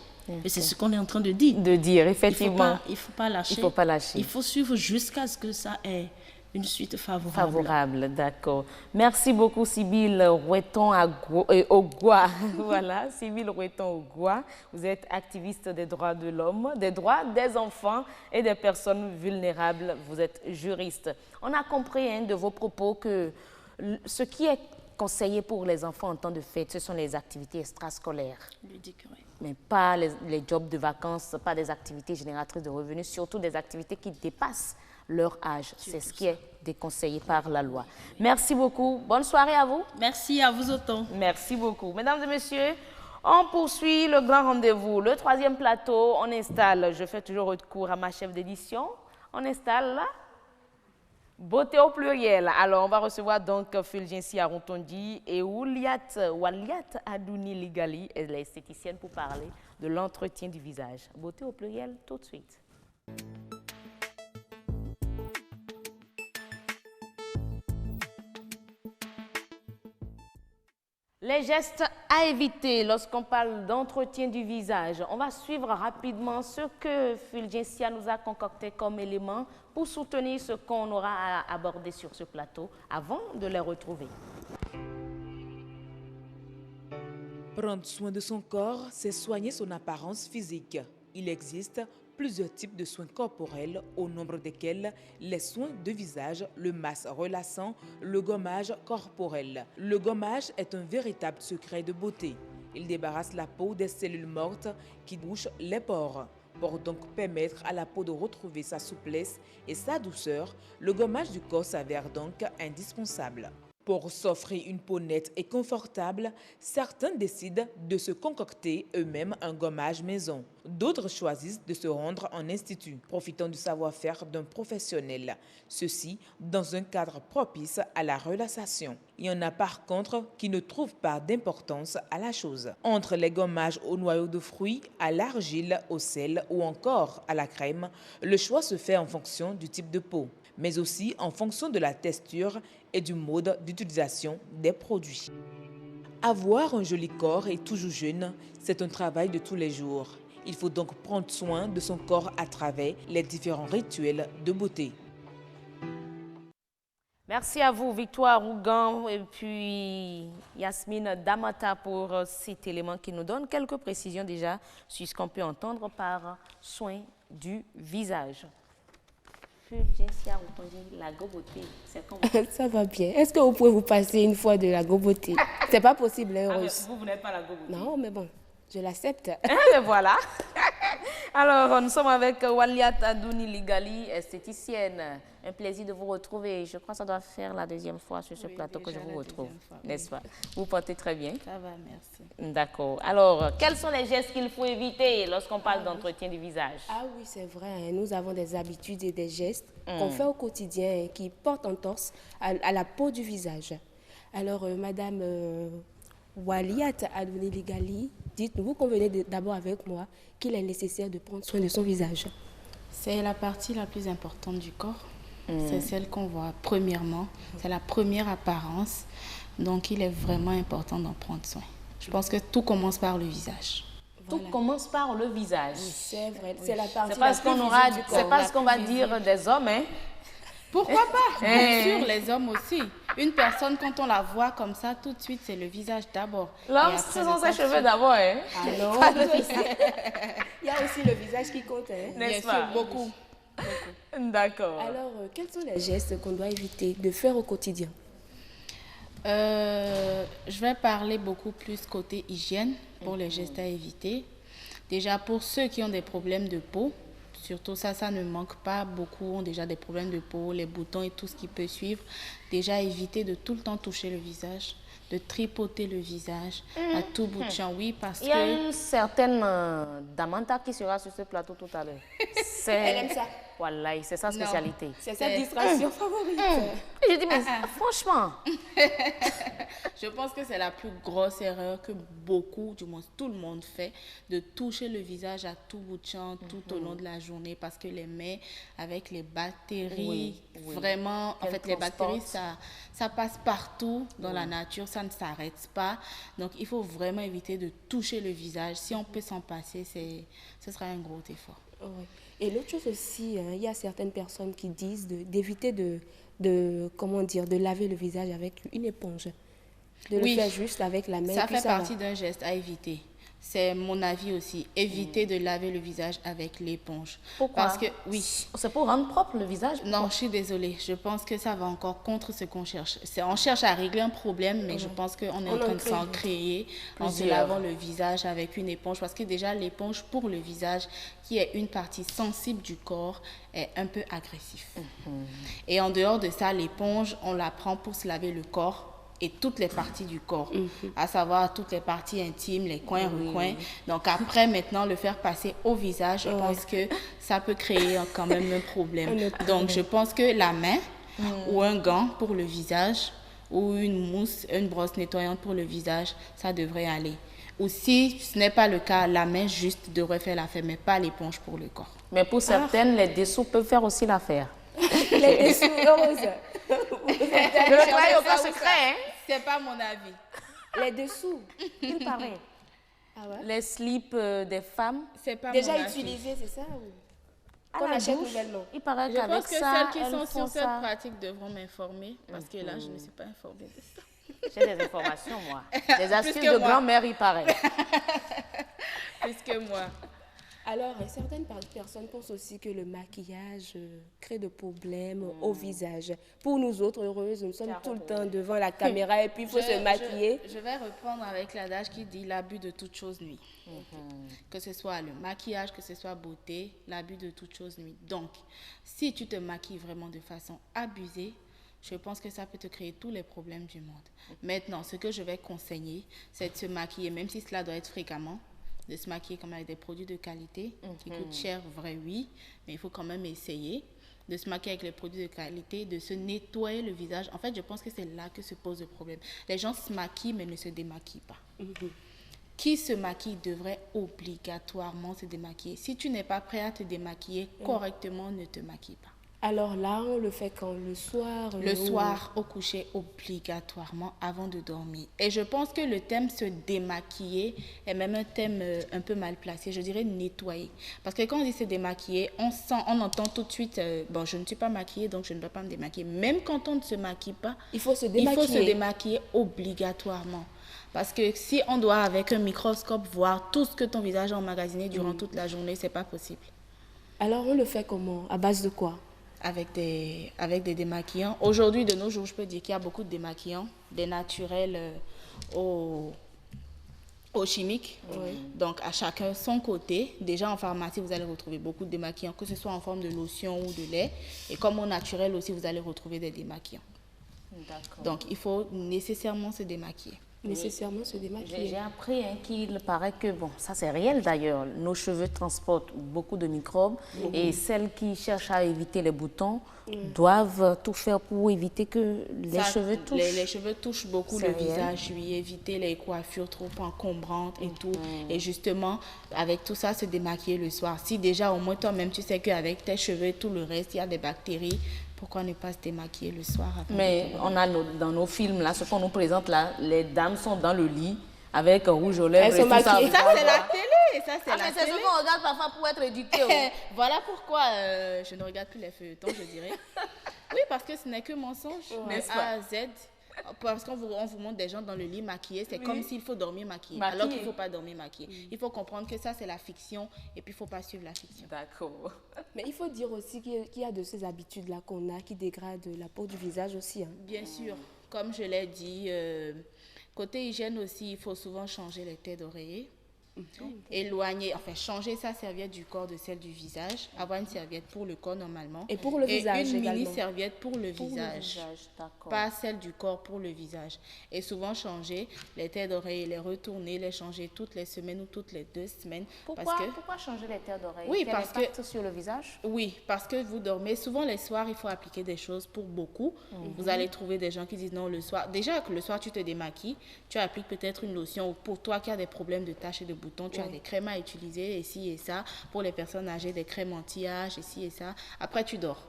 Et c'est ce qu'on est en train de dire. Effectivement. Il ne faut pas lâcher. Il ne faut pas lâcher. Il faut suivre jusqu'à ce que ça ait une suite favorable. Favorable, d'accord. Merci beaucoup, Sybille Roueton-Ogua. Voilà, Sybille Roueton-Ogua. Vous êtes activiste des droits de l'homme, des droits des enfants et des personnes vulnérables. Vous êtes juriste. On a compris de vos propos que ce qui est conseillé pour les enfants en temps de fête, ce sont les activités extrascolaires. Ludique, oui. Mais pas les jobs de vacances, pas des activités génératrices de revenus, surtout des activités qui dépassent leur âge. C'est ce qui est déconseillé par la loi. Merci beaucoup. Bonne soirée à vous. Merci à vous autant. Merci beaucoup. Mesdames et messieurs, on poursuit le grand rendez-vous. Le troisième plateau, on installe, je fais toujours recours à ma chef d'édition, on installe là. Beauté au pluriel. Alors, on va recevoir donc Fulgensia Rontondi et Waliat Adouni Ligali, elle est esthéticienne, pour parler de l'entretien du visage. Beauté au pluriel, tout de suite. Les gestes à éviter lorsqu'on parle d'entretien du visage. On va suivre rapidement ce que Fulgensia nous a concocté comme élément pour soutenir ce qu'on aura à aborder sur ce plateau avant de les retrouver. Prendre soin de son corps, c'est soigner son apparence physique. Il existe plusieurs types de soins corporels, au nombre desquels les soins de visage, le masque relaxant, le gommage corporel. Le gommage est un véritable secret de beauté. Il débarrasse la peau des cellules mortes qui bouchent les pores. Pour donc permettre à la peau de retrouver sa souplesse et sa douceur, le gommage du corps s'avère donc indispensable. Pour s'offrir une peau nette et confortable, certains décident de se concocter eux-mêmes un gommage maison. D'autres choisissent de se rendre en institut, profitant du savoir-faire d'un professionnel. Ceci dans un cadre propice à la relaxation. Il y en a par contre qui ne trouvent pas d'importance à la chose. Entre les gommages au noyau de fruits, à l'argile, au sel ou encore à la crème, le choix se fait en fonction du type de peau, mais aussi en fonction de la texture et du mode d'utilisation des produits. Avoir un joli corps et toujours jeune, c'est un travail de tous les jours. Il faut donc prendre soin de son corps à travers les différents rituels de beauté. Merci à vous, Victoire Rougan et puis Yasmine Damata pour cet élément qui nous donne quelques précisions déjà sur ce qu'on peut entendre par soin du visage. La goboté, c'est comment? Ça va bien. Est-ce que vous pouvez vous passer une fois de la goboté? C'est pas possible, hein, Rose? Vous n'êtes pas la goboté? Non, mais bon, je l'accepte. Mais voilà. Alors, nous sommes avec Waliat Adouni Ligali, esthéticienne. Un plaisir de vous retrouver. Je crois que ça doit faire la deuxième fois sur ce plateau que je vous retrouve, n'est-ce pas? Vous portez très bien? Ça va, merci. D'accord. Alors, quels sont les gestes qu'il faut éviter lorsqu'on parle d'entretien du visage? Ah oui, c'est vrai. Hein. Nous avons des habitudes et des gestes qu'on fait au quotidien qui portent entorse à la peau du visage. Alors, Madame Waliat Adouni Ligali, dites-nous, vous convenez d'abord avec moi qu'il est nécessaire de prendre soin de son visage. C'est la partie la plus importante du corps. C'est celle qu'on voit premièrement. C'est la première apparence. Donc, il est vraiment important d'en prendre soin. Je pense que tout commence par le visage. Tout commence par le visage. Oui, c'est vrai. C'est la partie C'est pas la ce plus qu'on aura, visible du c'est corps. pas ce qu'on va dire des hommes, hein? Pourquoi pas? Bien sûr, les hommes aussi. Une personne, quand on la voit comme ça, tout de suite, c'est le visage d'abord. L'homme, ce sont ses cheveux d'abord, hein? Ah non, il y a aussi le visage qui compte, hein? N'est-ce Bien pas? sûr, beaucoup. D'accord. Alors, quels sont les gestes qu'on doit éviter de faire au quotidien? Je vais parler beaucoup plus côté hygiène pour les gestes à éviter. Déjà, pour ceux qui ont des problèmes de peau, surtout ça ne manque pas. Beaucoup ont déjà des problèmes de peau, les boutons et tout ce qui peut suivre. Déjà, éviter de tout le temps toucher le visage, de tripoter le visage à tout bout de champ. Oui, parce que... Il y a une certaine Damanta qui sera sur ce plateau tout à l'heure. Elle aime ça. Voilà, c'est sa spécialité. C'est sa distraction favorite. Je dis, mais franchement... Je pense que c'est la plus grosse erreur que beaucoup, du moins tout le monde fait, de toucher le visage à tout bout de champ, tout au long de la journée, parce que les mains, avec les bactéries, vraiment, en fait, les bactéries, ça passe partout dans la nature, ça ne s'arrête pas. Donc, il faut vraiment éviter de toucher le visage. Si on peut s'en passer, ce sera un gros effort. Oui. Et l'autre chose aussi, il y a certaines personnes qui disent d'éviter de laver le visage avec une éponge. De le faire juste avec la main. Ça fait partie d'un geste à éviter. C'est mon avis aussi. Éviter de laver le visage avec l'éponge. Pourquoi? Parce que, c'est pour rendre propre le visage? Non, je suis désolée. Je pense que ça va encore contre ce qu'on cherche. On cherche à régler un problème, mais je pense qu'on est en train de s'en créer en se lavant le visage avec une éponge. Parce que déjà, l'éponge pour le visage, qui est une partie sensible du corps, est un peu agressif. Et en dehors de ça, l'éponge, on la prend pour se laver le corps et toutes les parties du corps, à savoir toutes les parties intimes, les coins, recoins. Donc après, maintenant, le faire passer au visage, je pense que ça peut créer quand même un problème. Donc je pense que la main ou un gant pour le visage ou une mousse, une brosse nettoyante pour le visage, ça devrait aller. Ou si ce n'est pas le cas, la main juste devrait faire l'affaire, mais pas l'éponge pour le corps. Mais pour certaines, les dessous peuvent faire aussi l'affaire. Les dessous, Rose. Ne travaille aucun secret, hein? C'est pas mon avis. Les dessous, il paraît. Ah ouais? Les slips des femmes. C'est pas déjà mon avis. utilisé, c'est ça Qu'on achète nouvellement. Il paraît Je qu'avec pense que ça, celles qui sont sur cette ça. pratique devront m'informer, parce que là, je ne suis pas informée de ça. J'ai des informations, moi. Des astuces de grand-mère, il paraît. Plus que moi. Alors, certaines personnes pensent aussi que le maquillage crée des problèmes au visage. Pour nous autres, heureuses, nous sommes tout le temps devant la caméra et puis il faut se maquiller. Je vais reprendre avec l'adage qui dit l'abus de toute chose nuit. Que ce soit le maquillage, que ce soit beauté, l'abus de toute chose nuit. Donc, si tu te maquilles vraiment de façon abusée, je pense que ça peut te créer tous les problèmes du monde. Maintenant, ce que je vais conseiller, c'est de se maquiller, même si cela doit être fréquemment, de se maquiller comme avec des produits de qualité qui coûtent cher, vrai, oui, mais il faut quand même essayer de se maquiller avec les produits de qualité, de se nettoyer le visage. En fait, je pense que c'est là que se pose le problème. Les gens se maquillent mais ne se démaquillent pas. Qui se maquille devrait obligatoirement se démaquiller. Si tu n'es pas prêt à te démaquiller correctement, ne te maquille pas. Alors là, on le fait quand? Le soir? Le soir, au coucher, obligatoirement, avant de dormir. Et je pense que le thème se démaquiller est même un thème un peu mal placé. Je dirais nettoyer. Parce que quand on dit se démaquiller, on sent, on entend tout de suite, bon, je ne suis pas maquillée, donc je ne dois pas me démaquiller. Même quand on ne se maquille pas, il faut se démaquiller. Il faut se démaquiller obligatoirement. Parce que si on doit, avec un microscope, voir tout ce que ton visage a emmagasiné durant toute la journée, c'est pas possible. Alors, on le fait comment? À base de quoi? Avec des démaquillants. Aujourd'hui, de nos jours, je peux dire qu'il y a beaucoup de démaquillants, des naturels aux chimiques. Oui. Donc, à chacun son côté. Déjà, en pharmacie, vous allez retrouver beaucoup de démaquillants, que ce soit en forme de lotion ou de lait. Et comme au naturel aussi, vous allez retrouver des démaquillants. Donc, il faut nécessairement se démaquiller. Nécessairement se démaquiller. J'ai appris qu'il paraît que, bon, ça c'est réel d'ailleurs, nos cheveux transportent beaucoup de microbes et celles qui cherchent à éviter les boutons doivent tout faire pour éviter que les cheveux touchent. Les cheveux touchent beaucoup le visage, oui, éviter les coiffures trop encombrantes et tout. Et justement, avec tout ça, se démaquiller le soir. Si déjà au moins toi-même tu sais qu'avec tes cheveux et tout le reste, il y a des bactéries, pourquoi ne pas se démaquiller le soir? Mais on a dans nos films, là, ce qu'on nous présente là, les dames sont dans le lit avec un rouge aux lèvres. Elles sont maquillées. Ça, c'est la télé. Ça, c'est la télé. C'est ce qu'on regarde parfois pour être éduqué. Voilà pourquoi je ne regarde plus les feuilletons, je dirais. Oui, parce que ce n'est que mensonge. De A à Z. Parce qu'on vous montre des gens dans le lit maquillés, c'est comme s'il faut dormir maquillé. Alors qu'il ne faut pas dormir maquillé. Il faut comprendre que ça, c'est la fiction et puis il ne faut pas suivre la fiction. D'accord. Mais il faut dire aussi qu'il y a de ces habitudes-là qu'on a qui dégradent la peau du visage aussi. Hein. Bien sûr. Comme je l'ai dit, côté hygiène aussi, il faut souvent changer les têtes d'oreiller. Éloigner, enfin changer sa serviette du corps de celle du visage, avoir une serviette pour le corps normalement et pour le visage une également. mini serviette pour le visage, pas celle du corps pour le visage, et souvent changer les têtes d'oreille, les retourner, les changer toutes les semaines ou toutes les 2 semaines. Pourquoi changer les têtes d'oreille? Oui, parce que sur le visage. Oui, parce que vous dormez souvent les soirs, il faut appliquer des choses pour beaucoup. Vous allez trouver des gens qui disent non, le soir, déjà que le soir tu te démaquilles, tu appliques peut-être une lotion, ou pour toi qui as des problèmes de taches et de boutons, tu as des crèmes à utiliser, ici et ça. Pour les personnes âgées, des crèmes anti-âge, ici et ça. Après, tu dors.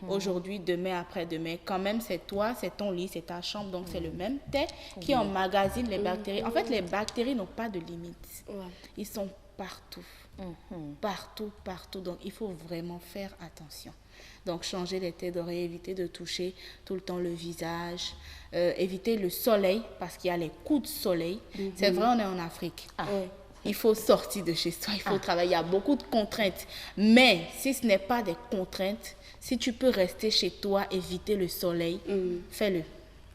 Aujourd'hui, demain, après-demain, quand même, c'est toi, c'est ton lit, c'est ta chambre. Donc, c'est le même thé qui emmagasine les bactéries. En fait, les bactéries n'ont pas de limite. Ils sont partout. Partout, partout. Donc, il faut vraiment faire attention. Donc, changer les têtes d'oreille, éviter de toucher tout le temps le visage, éviter le soleil, parce qu'il y a les coups de soleil. C'est vrai, on est en Afrique. Il faut sortir de chez soi, il faut travailler. Il y a beaucoup de contraintes. Mais si ce n'est pas des contraintes, si tu peux rester chez toi, éviter le soleil, fais-le.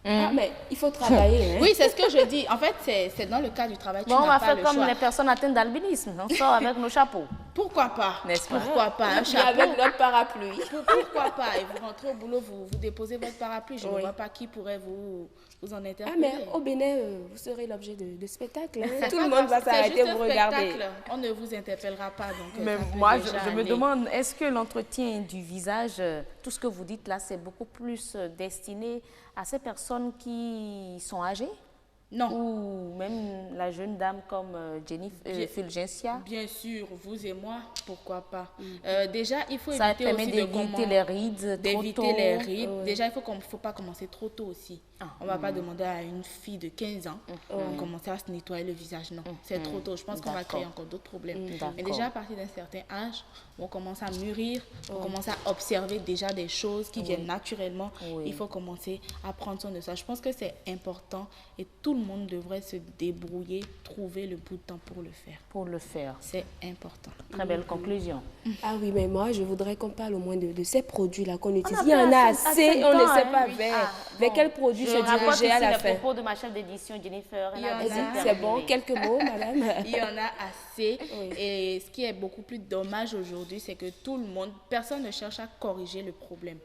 Ah, mais il faut travailler. Hein? Oui, c'est ce que je dis. En fait, c'est dans le cas du travail. Bon, on va faire comme les personnes atteintes d'albinisme. On sort avec nos chapeaux. Pourquoi pas? N'est-ce pas? Pourquoi pas? Un chapeau. Avec notre parapluie. Pourquoi pas? Et vous rentrez au boulot, vous déposez votre parapluie. Je ne vois pas qui pourrait vous en interpeller. Ah, mais au Bénin, vous serez l'objet de spectacle. Hein? Tout le monde va s'arrêter vous regarder. On ne vous interpellera pas. Donc, mais moi, je me demande, est-ce que l'entretien du visage, tout ce que vous dites là, c'est beaucoup plus destiné à ces personnes qui sont âgées? Non. Ou même la jeune dame comme Fulgencia? Bien sûr, vous et moi, pourquoi pas. Déjà, il faut ça éviter permet aussi d'éviter les rides trop tôt. Les rides. Déjà, il faut pas commencer trop tôt aussi. On ne va pas demander à une fille de 15 ans de commencer à se nettoyer le visage. Non, c'est trop tôt. Je pense qu'on va créer encore d'autres problèmes. Mais déjà, à partir d'un certain âge, on commence à mûrir, on commence à observer déjà des choses qui viennent naturellement. Il faut commencer à prendre soin de ça. Je pense que c'est important et tout le monde devrait se débrouiller, trouver le bout de temps pour le faire. Pour le faire. C'est important. Très belle conclusion. Ah oui, mais moi, je voudrais qu'on parle au moins de ces produits-là qu'on utilise. Il y en a assez, on ne sait pas vers quel produit se diriger à la fin. Je propos de ma chef d'édition, Jennifer. C'est bon, quelques mots, madame. Il y en a assez. Et ce qui est beaucoup plus dommage aujourd'hui, c'est que personne ne cherche à corriger le problème.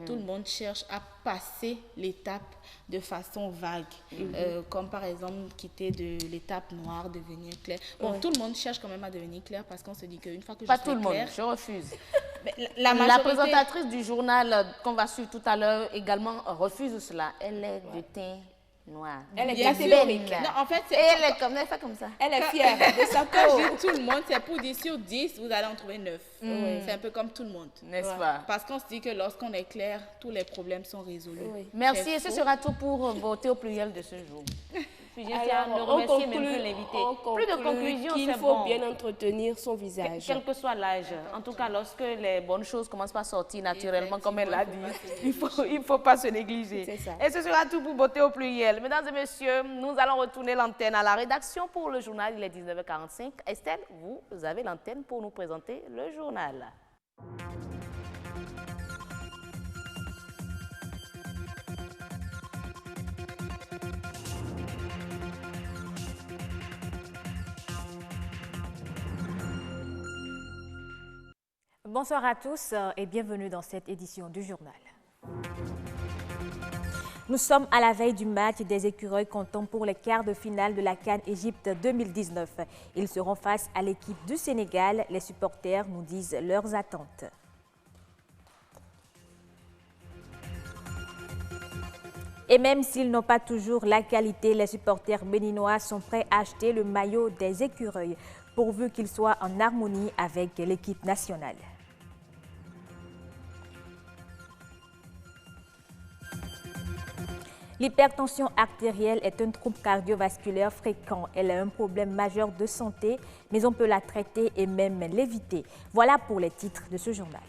Tout le monde cherche à passer l'étape de façon vague. Comme par exemple, quitter de l'étape noire, devenir clair. Bon, tout le monde cherche quand même à devenir clair parce qu'on se dit qu'une fois que je suis claire... Pas tout le monde, je refuse. La présentatrice du journal qu'on va suivre tout à l'heure également refuse cela. Elle est de teint Noire. Elle est Bien catégorique. sûr. Non, en fait, et elle fait comme ça. Elle est fière de sa peau. Quand je dis tout le monde, c'est pour dire sur 10, vous allez en trouver 9. C'est un peu comme tout le monde. N'est-ce pas? Parce qu'on se dit que lorsqu'on est clair, tous les problèmes sont résolus. Merci, et ce sera tout pour voter au pluriel de ce jour. Puis je tiens à remercier même plus l'invité. Plus de conclusion, qu'il c'est faut bon. bien entretenir son visage. Quel que soit l'âge. En tout cas, lorsque les bonnes choses commencent par sortir naturellement, comme elle l'a dit, il faut pas se négliger. C'est ça. Et ce sera tout pour voter au pluriel. Mesdames et messieurs, nous allons retourner l'antenne à la rédaction pour le journal. Il est 19h45. Estelle, vous avez l'antenne pour nous présenter le journal. Bonsoir à tous et bienvenue dans cette édition du journal. Nous sommes à la veille du match des écureuils comptant pour les quarts de finale de la CAN Égypte 2019. Ils seront face à l'équipe du Sénégal. Les supporters nous disent leurs attentes. Et même s'ils n'ont pas toujours la qualité, les supporters béninois sont prêts à acheter le maillot des écureuils, pourvu qu'il soit en harmonie avec l'équipe nationale. L'hypertension artérielle est un trouble cardiovasculaire fréquent. Elle est un problème majeur de santé, mais on peut la traiter et même l'éviter. Voilà pour les titres de ce journal.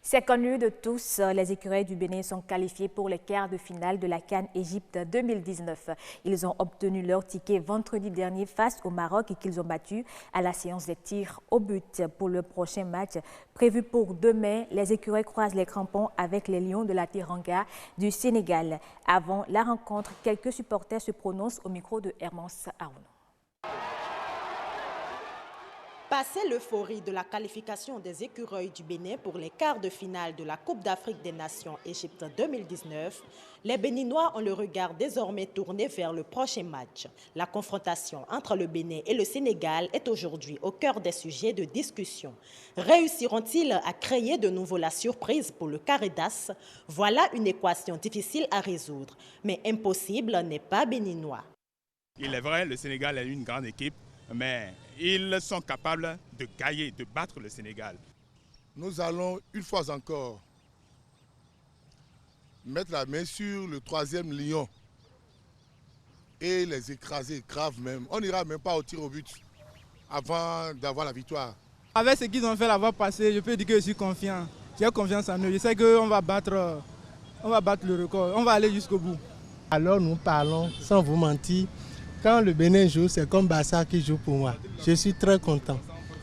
C'est connu de tous, les écureuils du Bénin sont qualifiés pour les quarts de finale de la CAN Égypte 2019. Ils ont obtenu leur ticket vendredi dernier face au Maroc et qu'ils ont battu à la séance des tirs au but. Pour le prochain match prévu pour demain, les écureuils croisent les crampons avec les Lions de la Teranga du Sénégal. Avant la rencontre, quelques supporters se prononcent au micro de Hermance Aouno. Passé l'euphorie de la qualification des écureuils du Bénin pour les quarts de finale de la Coupe d'Afrique des Nations Égypte 2019, les Béninois ont le regard désormais tourné vers le prochain match. La confrontation entre le Bénin et le Sénégal est aujourd'hui au cœur des sujets de discussion. Réussiront-ils à créer de nouveau la surprise pour le carré d'as? Voilà une équation difficile à résoudre, mais impossible n'est pas béninois. Il est vrai, le Sénégal est une grande équipe, mais ils sont capables de gagner, de battre le Sénégal. Nous allons une fois encore mettre la main sur le troisième lion et les écraser grave même. On n'ira même pas au tir au but avant d'avoir la victoire. Avec ce qu'ils ont fait la fois passée, je peux dire que je suis confiant. J'ai confiance en eux. Je sais qu'on va battre le record. On va aller jusqu'au bout. Alors nous parlons sans vous mentir. Quand le Bénin joue, c'est comme Barça qui joue pour moi. Je suis très content.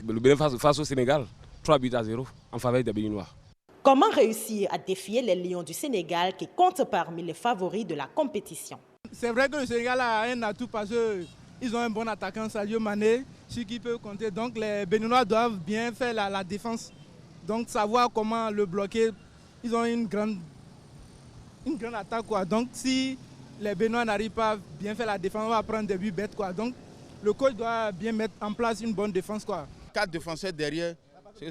Le Bénin face au Sénégal, 3-0 en faveur des Béninois. Comment réussir à défier les Lions du Sénégal qui comptent parmi les favoris de la compétition? C'est vrai que le Sénégal a un atout parce qu'ils ont un bon attaquant, Sadio Mané, sur qui peut compter. Donc les Béninois doivent bien faire la défense. Donc savoir comment le bloquer. Ils ont une grande attaque, quoi. Donc si les Béninois n'arrivent pas à bien faire la défense, on va prendre des buts bêtes, quoi. Donc le coach doit bien mettre en place une bonne défense, quoi. 4 défenseurs derrière,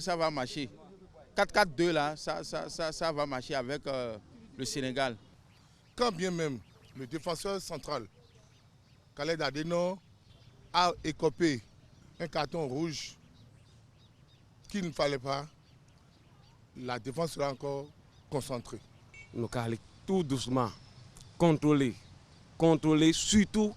ça va marcher. 4-4-2 là, ça va marcher avec le Sénégal. Quand bien même le défenseur central, Khaled Adeno, a écopé un carton rouge qu'il ne fallait pas, la défense sera encore concentrée. Nous allons tout doucement contrôler, surtout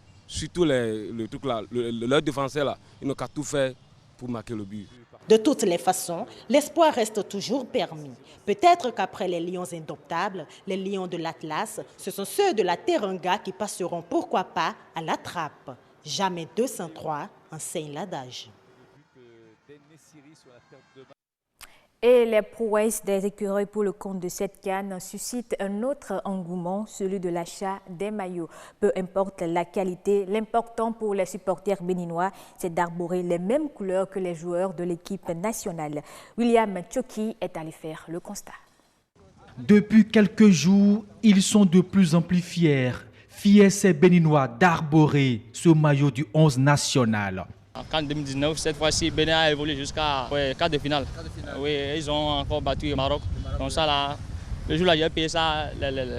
le truc là, leur défenseur là, ils n'ont qu'à tout faire pour marquer le but. De toutes les façons, l'espoir reste toujours permis. Peut-être qu'après les Lions indomptables, les Lions de l'Atlas, ce sont ceux de la Teranga qui passeront, pourquoi pas, à la trappe. Jamais 203, enseigne l'adage. Et les prouesses des écureuils pour le compte de cette CAN suscitent un autre engouement, celui de l'achat des maillots. Peu importe la qualité, l'important pour les supporters béninois, c'est d'arborer les mêmes couleurs que les joueurs de l'équipe nationale. William Tchoki est allé faire le constat. Depuis quelques jours, ils sont de plus en plus fiers ces Béninois d'arborer ce maillot du 11 national. En CAN 2019, cette fois-ci, Bénin a évolué jusqu'à quart de finale. Oui, ils ont encore battu le Maroc. Donc ça là, le jour là, j'ai payé ça,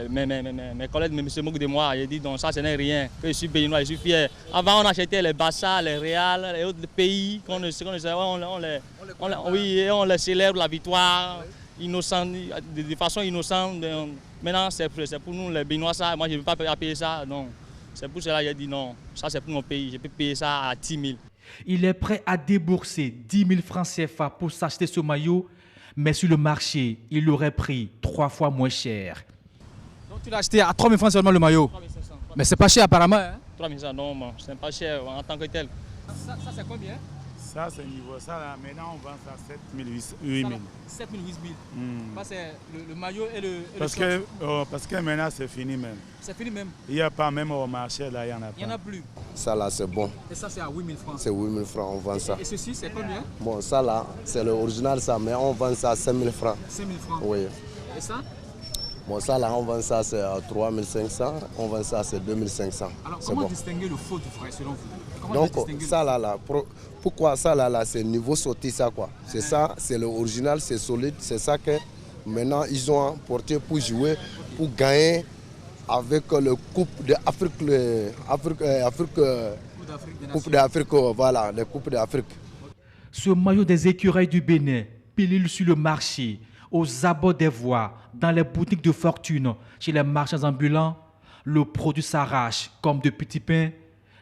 mes collègues se moquent de moi. J'ai dit donc ça, ce n'est rien. Que je suis béninois, je suis fier. Avant, on achetait les Barça, les Real, les autres pays qu'on ne savait, on les célèbre la victoire, innocent, de façon innocente. Maintenant, c'est pour nous les Béninois ça. Moi, je ne veux pas payer ça. Donc c'est pour cela que j'ai dit non, ça c'est pour mon pays. Je peux payer ça à 10 000. Il est prêt à débourser 10 000 francs CFA pour s'acheter ce maillot, mais sur le marché, il l'aurait pris 3 fois moins cher. Donc tu l'as acheté à 3 000 francs seulement le maillot? 3 500. Mais c'est pas cher apparemment. Hein? 3 500, non, c'est pas cher en tant que tel. Ça c'est combien? Ça c'est niveau ça là, maintenant on vend ça à 7 000, 8 000. 7 000, 8 000. Ça c'est le maillot et le parce que maintenant c'est fini même. C'est fini même? Il n'y a pas même au marché là, il n'y en a pas. Il n'y en a plus? Ça là c'est bon. Et ça c'est à 8 000 francs? C'est 8 000 francs, on vend ça. Et ceci c'est combien? Bon ça là, c'est l'original ça, mais on vend ça à 5 000 francs. 5 000 francs? Oui. Et ça? Bon ça là, on vend ça c'est à 3 500, on vend ça c'est 2 500. Alors comment distinguer le faux du vrai selon vous? Comment donc ça là, pourquoi ça là c'est niveau sauté ça quoi. C'est ça, c'est l'original, c'est solide, c'est ça que maintenant ils ont porté pour jouer, pour gagner avec le Coupe d'Afrique, Coupe d'Afrique, voilà, les Coupes d'Afrique. Ce maillot des écureuils du Bénin pilule sur le marché, aux abords des voies, dans les boutiques de fortune, chez les marchands ambulants. Le produit s'arrache comme de petits pains.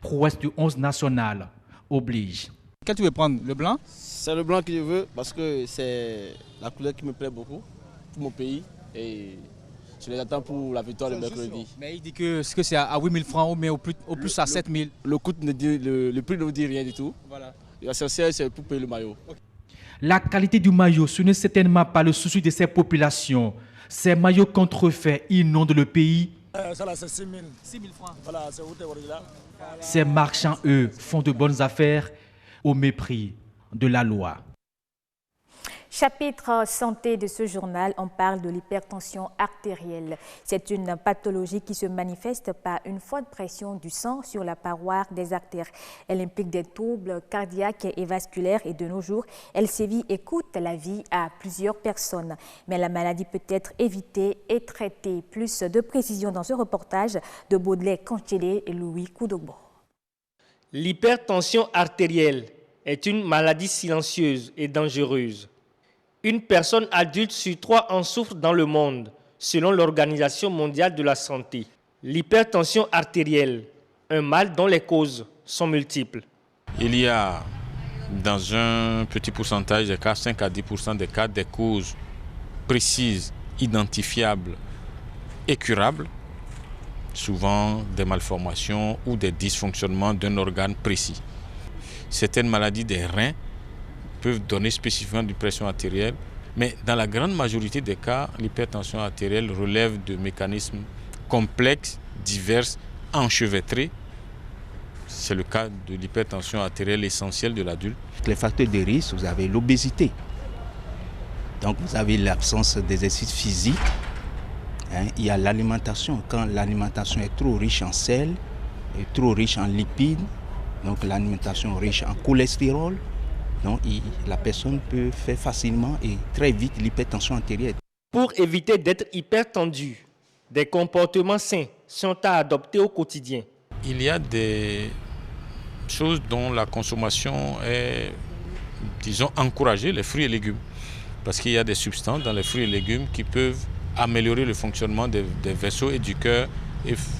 Prouesse du 11 national oblige. Quel tu veux prendre? Le blanc? C'est le blanc que je veux parce que c'est la couleur qui me plaît beaucoup pour mon pays et je les attends pour la victoire le mercredi. Mais il dit que c'est à 8 000 francs mais au plus à 7 000. Le prix ne me dit rien du tout. Voilà. L'essentiel c'est pour payer le maillot. Okay. La qualité du maillot, ce n'est certainement pas le souci de ces populations. Ces maillots contrefaits inondent le pays. Ça là c'est 6 000. 6 000 francs. Voilà, c'est original. Ces marchands, eux, font de bonnes affaires au mépris de la loi. Chapitre santé de ce journal, on parle de l'hypertension artérielle. C'est une pathologie qui se manifeste par une forte pression du sang sur la paroi des artères. Elle implique des troubles cardiaques et vasculaires et de nos jours, elle sévit et coûte la vie à plusieurs personnes. Mais la maladie peut être évitée et traitée. Plus de précision dans ce reportage de Baudelaire Canchélé et Louis Koudogbo. L'hypertension artérielle est une maladie silencieuse et dangereuse. Une personne adulte sur 3 en souffre dans le monde, selon l'Organisation mondiale de la santé. L'hypertension artérielle, un mal dont les causes sont multiples. Il y a dans un petit pourcentage des cas, 5 à 10% des cas, des causes précises, identifiables et curables, souvent des malformations ou des dysfonctionnements d'un organe précis. Certaines maladies des reins peuvent donner spécifiquement une pression artérielle, mais dans la grande majorité des cas, l'hypertension artérielle relève de mécanismes complexes, divers, enchevêtrés. C'est le cas de l'hypertension artérielle essentielle de l'adulte. Les facteurs de risque, vous avez l'obésité. Donc vous avez l'absence d'exercice physique. Il y a l'alimentation. Quand l'alimentation est trop riche en sel, et trop riche en lipides, donc l'alimentation riche en cholestérol, donc la personne peut faire facilement et très vite l'hypertension artérielle. Pour éviter d'être hypertendu, des comportements sains sont à adopter au quotidien. Il y a des choses dont la consommation est, disons, encouragée, les fruits et légumes. Parce qu'il y a des substances dans les fruits et légumes qui peuvent améliorer le fonctionnement des vaisseaux et du cœur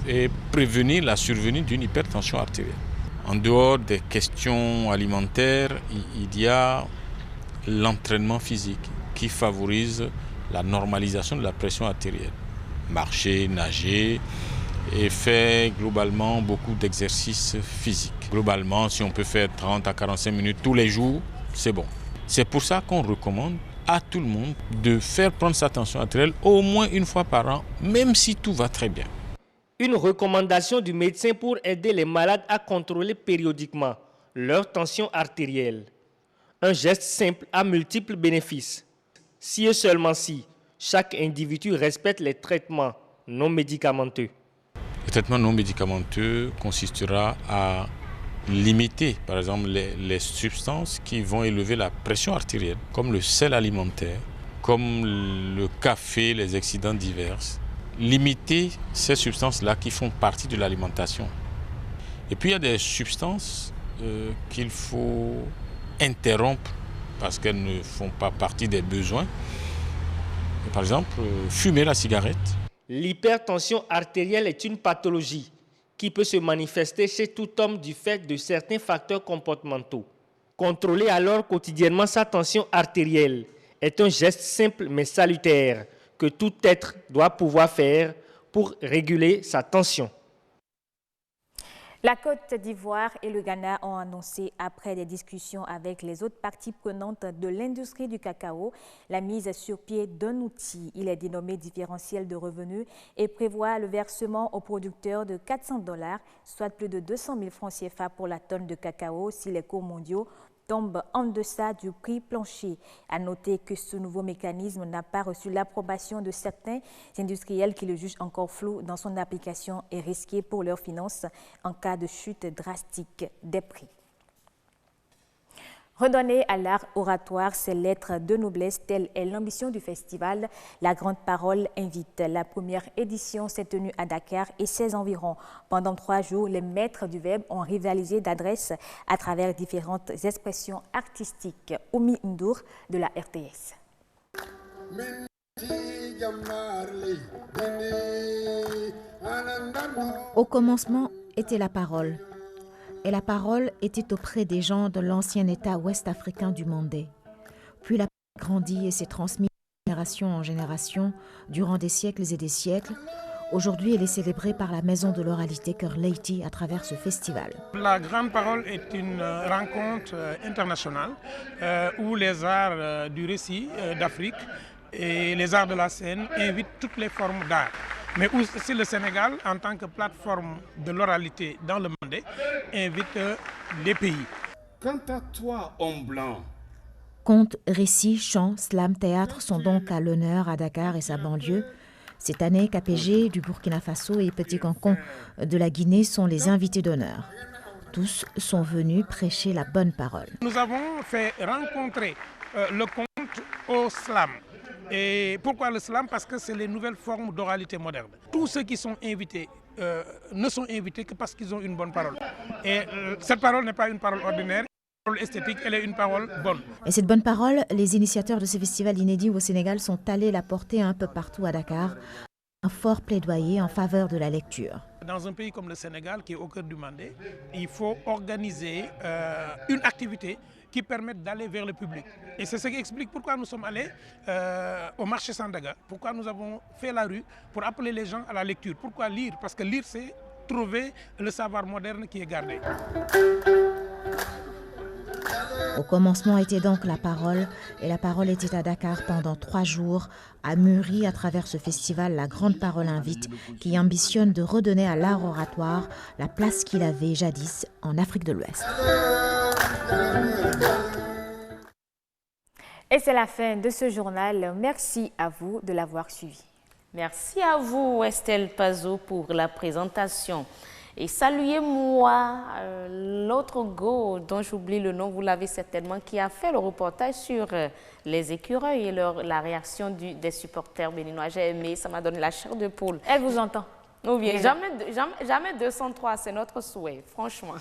et prévenir la survenue d'une hypertension artérielle. En dehors des questions alimentaires, il y a l'entraînement physique qui favorise la normalisation de la pression artérielle. Marcher, nager et faire globalement beaucoup d'exercices physiques. Globalement, si on peut faire 30 à 45 minutes tous les jours, c'est bon. C'est pour ça qu'on recommande à tout le monde de faire prendre sa tension artérielle au moins une fois par an, même si tout va très bien. Une recommandation du médecin pour aider les malades à contrôler périodiquement leur tension artérielle. Un geste simple à multiples bénéfices. Si et seulement si chaque individu respecte les traitements non médicamenteux. Le traitement non médicamenteux consistera à limiter, par exemple, les substances qui vont élever la pression artérielle, comme le sel alimentaire, comme le café, les excitants divers. Limiter ces substances-là qui font partie de l'alimentation. Et puis il y a des substances qu'il faut interrompre parce qu'elles ne font pas partie des besoins. Par exemple, fumer la cigarette. L'hypertension artérielle est une pathologie qui peut se manifester chez tout homme du fait de certains facteurs comportementaux. Contrôler alors quotidiennement sa tension artérielle est un geste simple mais salutaire que tout être doit pouvoir faire pour réguler sa tension. La Côte d'Ivoire et le Ghana ont annoncé, après des discussions avec les autres parties prenantes de l'industrie du cacao, la mise sur pied d'un outil. Il est dénommé différentiel de revenus et prévoit le versement aux producteurs de $400, soit plus de 200 000 francs CFA pour la tonne de cacao si les cours mondiaux tombe en deçà du prix plancher. À noter que ce nouveau mécanisme n'a pas reçu l'approbation de certains industriels qui le jugent encore flou dans son application et risqué pour leurs finances en cas de chute drastique des prix. Redonner à l'art oratoire ses lettres de noblesse, telle est l'ambition du festival. La Grande Parole invite. La première édition s'est tenue à Dakar et ses environs. Pendant 3 jours, les maîtres du verbe ont rivalisé d'adresses à travers différentes expressions artistiques. Oumi Ndour de la RTS. Au commencement était la parole. Et la parole était auprès des gens de l'ancien État ouest-africain du Mandé. Puis la parole grandit et s'est transmise de génération en génération durant des siècles et des siècles. Aujourd'hui, elle est célébrée par la Maison de l'oralité Cœur Leïti à travers ce festival. La Grande Parole est une rencontre internationale où les arts du récit d'Afrique et les arts de la scène invitent toutes les formes d'art. Mais aussi le Sénégal, en tant que plateforme de l'oralité dans le monde, invite les pays. Quant à toi, homme blanc. Contes, récits, chants, slam, théâtre sont donc à l'honneur à Dakar et sa banlieue. Cette année, KPG du Burkina Faso et Petit Canton de la Guinée sont les invités d'honneur. Tous sont venus prêcher la bonne parole. Nous avons fait rencontrer le conte au slam. Et pourquoi le slam? Parce que c'est les nouvelles formes d'oralité moderne. Tous ceux qui sont invités ne sont invités que parce qu'ils ont une bonne parole. Et cette parole n'est pas une parole ordinaire, une parole esthétique, elle est une parole bonne. Et cette bonne parole, les initiateurs de ce festival inédit au Sénégal sont allés la porter un peu partout à Dakar. Un fort plaidoyer en faveur de la lecture. Dans un pays comme le Sénégal, qui est au cœur du Mandé, il faut organiser une activité qui permettent d'aller vers le public. Et c'est ce qui explique pourquoi nous sommes allés au marché Sandaga, pourquoi nous avons fait la rue pour appeler les gens à la lecture. Pourquoi lire? Parce que lire, c'est trouver le savoir moderne qui est gardé. Au commencement était donc la parole, et la parole était à Dakar pendant 3 jours, a mûri à travers ce festival La Grande Parole invite, qui ambitionne de redonner à l'art oratoire la place qu'il avait jadis en Afrique de l'Ouest. Et c'est la fin de ce journal. Merci à vous de l'avoir suivi. Merci à vous, Estelle Pazot, pour la présentation. Et saluez-moi l'autre go dont j'oublie le nom, vous l'avez certainement, qui a fait le reportage sur les écureuils et la réaction des supporters béninois. J'ai aimé, ça m'a donné la chair de poule. Elle vous entend. Ou bien, jamais 203, c'est notre souhait, franchement.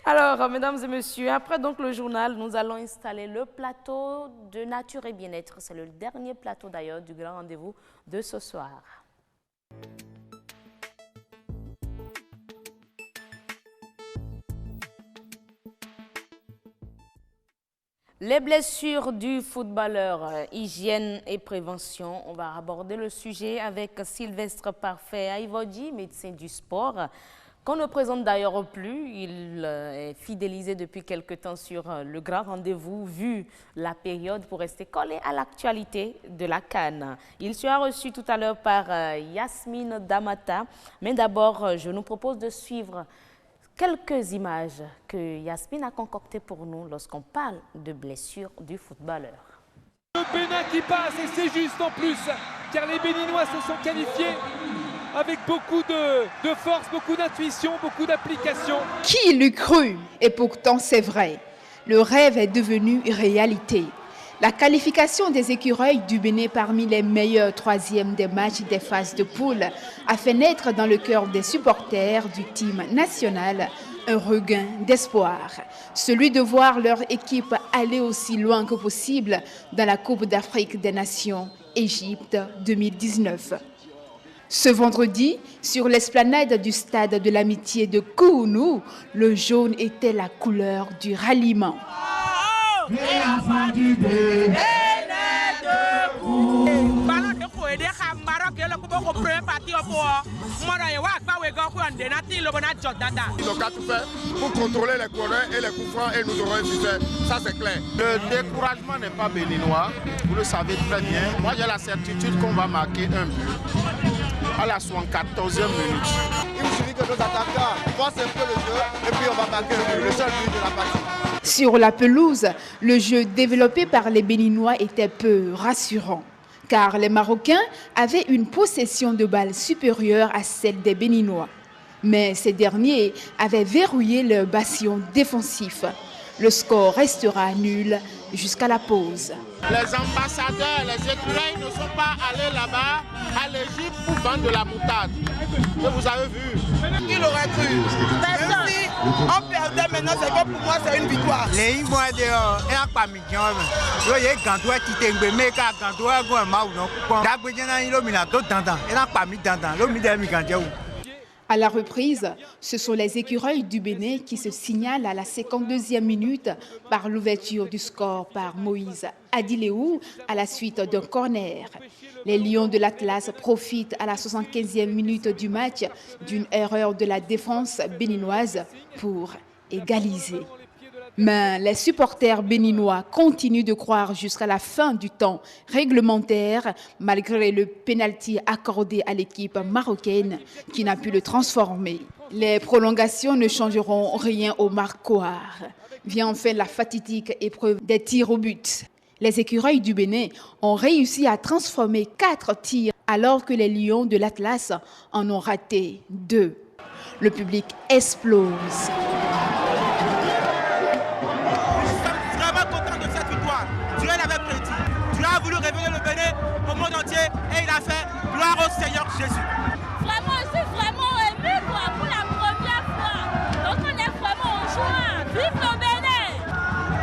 Alors, mesdames et messieurs, après donc le journal, nous allons installer le plateau de nature et bien-être. C'est le dernier plateau d'ailleurs du grand rendez-vous de ce soir. Les blessures du footballeur, hygiène et prévention. On va aborder le sujet avec Sylvestre Parfait Aïvodji, médecin du sport, qu'on ne présente d'ailleurs plus. Il est fidélisé depuis quelque temps sur le grand rendez-vous, vu la période pour rester collé à l'actualité de la CAN. Il sera reçu tout à l'heure par Yasmine Damata. Mais d'abord, je nous propose de suivre quelques images que Yasmine a concoctées pour nous lorsqu'on parle de blessures du footballeur. Le Bénin qui passe et c'est juste en plus car les Béninois se sont qualifiés avec beaucoup de force, beaucoup d'intuition, beaucoup d'application. Qui l'eût cru? Et pourtant c'est vrai. Le rêve est devenu réalité. La qualification des écureuils du Bénin parmi les meilleurs troisièmes des matchs des phases de poule a fait naître dans le cœur des supporters du team national un regain d'espoir. Celui de voir leur équipe aller aussi loin que possible dans la Coupe d'Afrique des Nations Égypte 2019. Ce vendredi, sur l'esplanade du stade de l'Amitié de Kounou, le jaune était la couleur du ralliement. Ils ont qu'à tout faire pour contrôler les coureurs et les coups francs et nous aurons un succès. Ça c'est clair. Le découragement n'est pas béninois, vous le savez très bien. Moi j'ai la certitude qu'on va marquer un but à la 74e minute. Il suffit que nos attaquants forcent un peu le jeu et puis on va marquer un but, le seul but de la partie. Sur la pelouse, le jeu développé par les Béninois était peu rassurant, car les Marocains avaient une possession de balles supérieure à celle des Béninois. Mais ces derniers avaient verrouillé leur bastion défensif. Le score restera nul jusqu'à la pause. Les ambassadeurs, les écureuils ne sont pas allés là-bas à l'Égypte pour vendre de la moutarde. Que vous avez vu. Qui l'aurait cru? Personne. Si on perdait maintenant, c'est que pour moi c'est une victoire. Les Igbois dehors, il n'y a pas de million. Il y a gantois qui t'aiment, mais quand gantois go ma ou non. D'abord, il y a pas mis dans l'eau, À la reprise, ce sont les écureuils du Bénin qui se signalent à la 52e minute par l'ouverture du score par Moïse Adiléou à la suite d'un corner. Les Lions de l'Atlas profitent à la 75e minute du match d'une erreur de la défense béninoise pour égaliser. Mais les supporters béninois continuent de croire jusqu'à la fin du temps réglementaire, malgré le pénalty accordé à l'équipe marocaine qui n'a pu le transformer. Les prolongations ne changeront rien au marquoir. Vient enfin la fatidique épreuve des tirs au but. Les écureuils du Bénin ont réussi à transformer 4 tirs alors que les Lions de l'Atlas en ont raté 2. Le public explose. Au monde entier et il a fait gloire au Seigneur Jésus. Vraiment, je suis vraiment ému pour la première fois. Donc on est vraiment en joie. Vive le Bénin!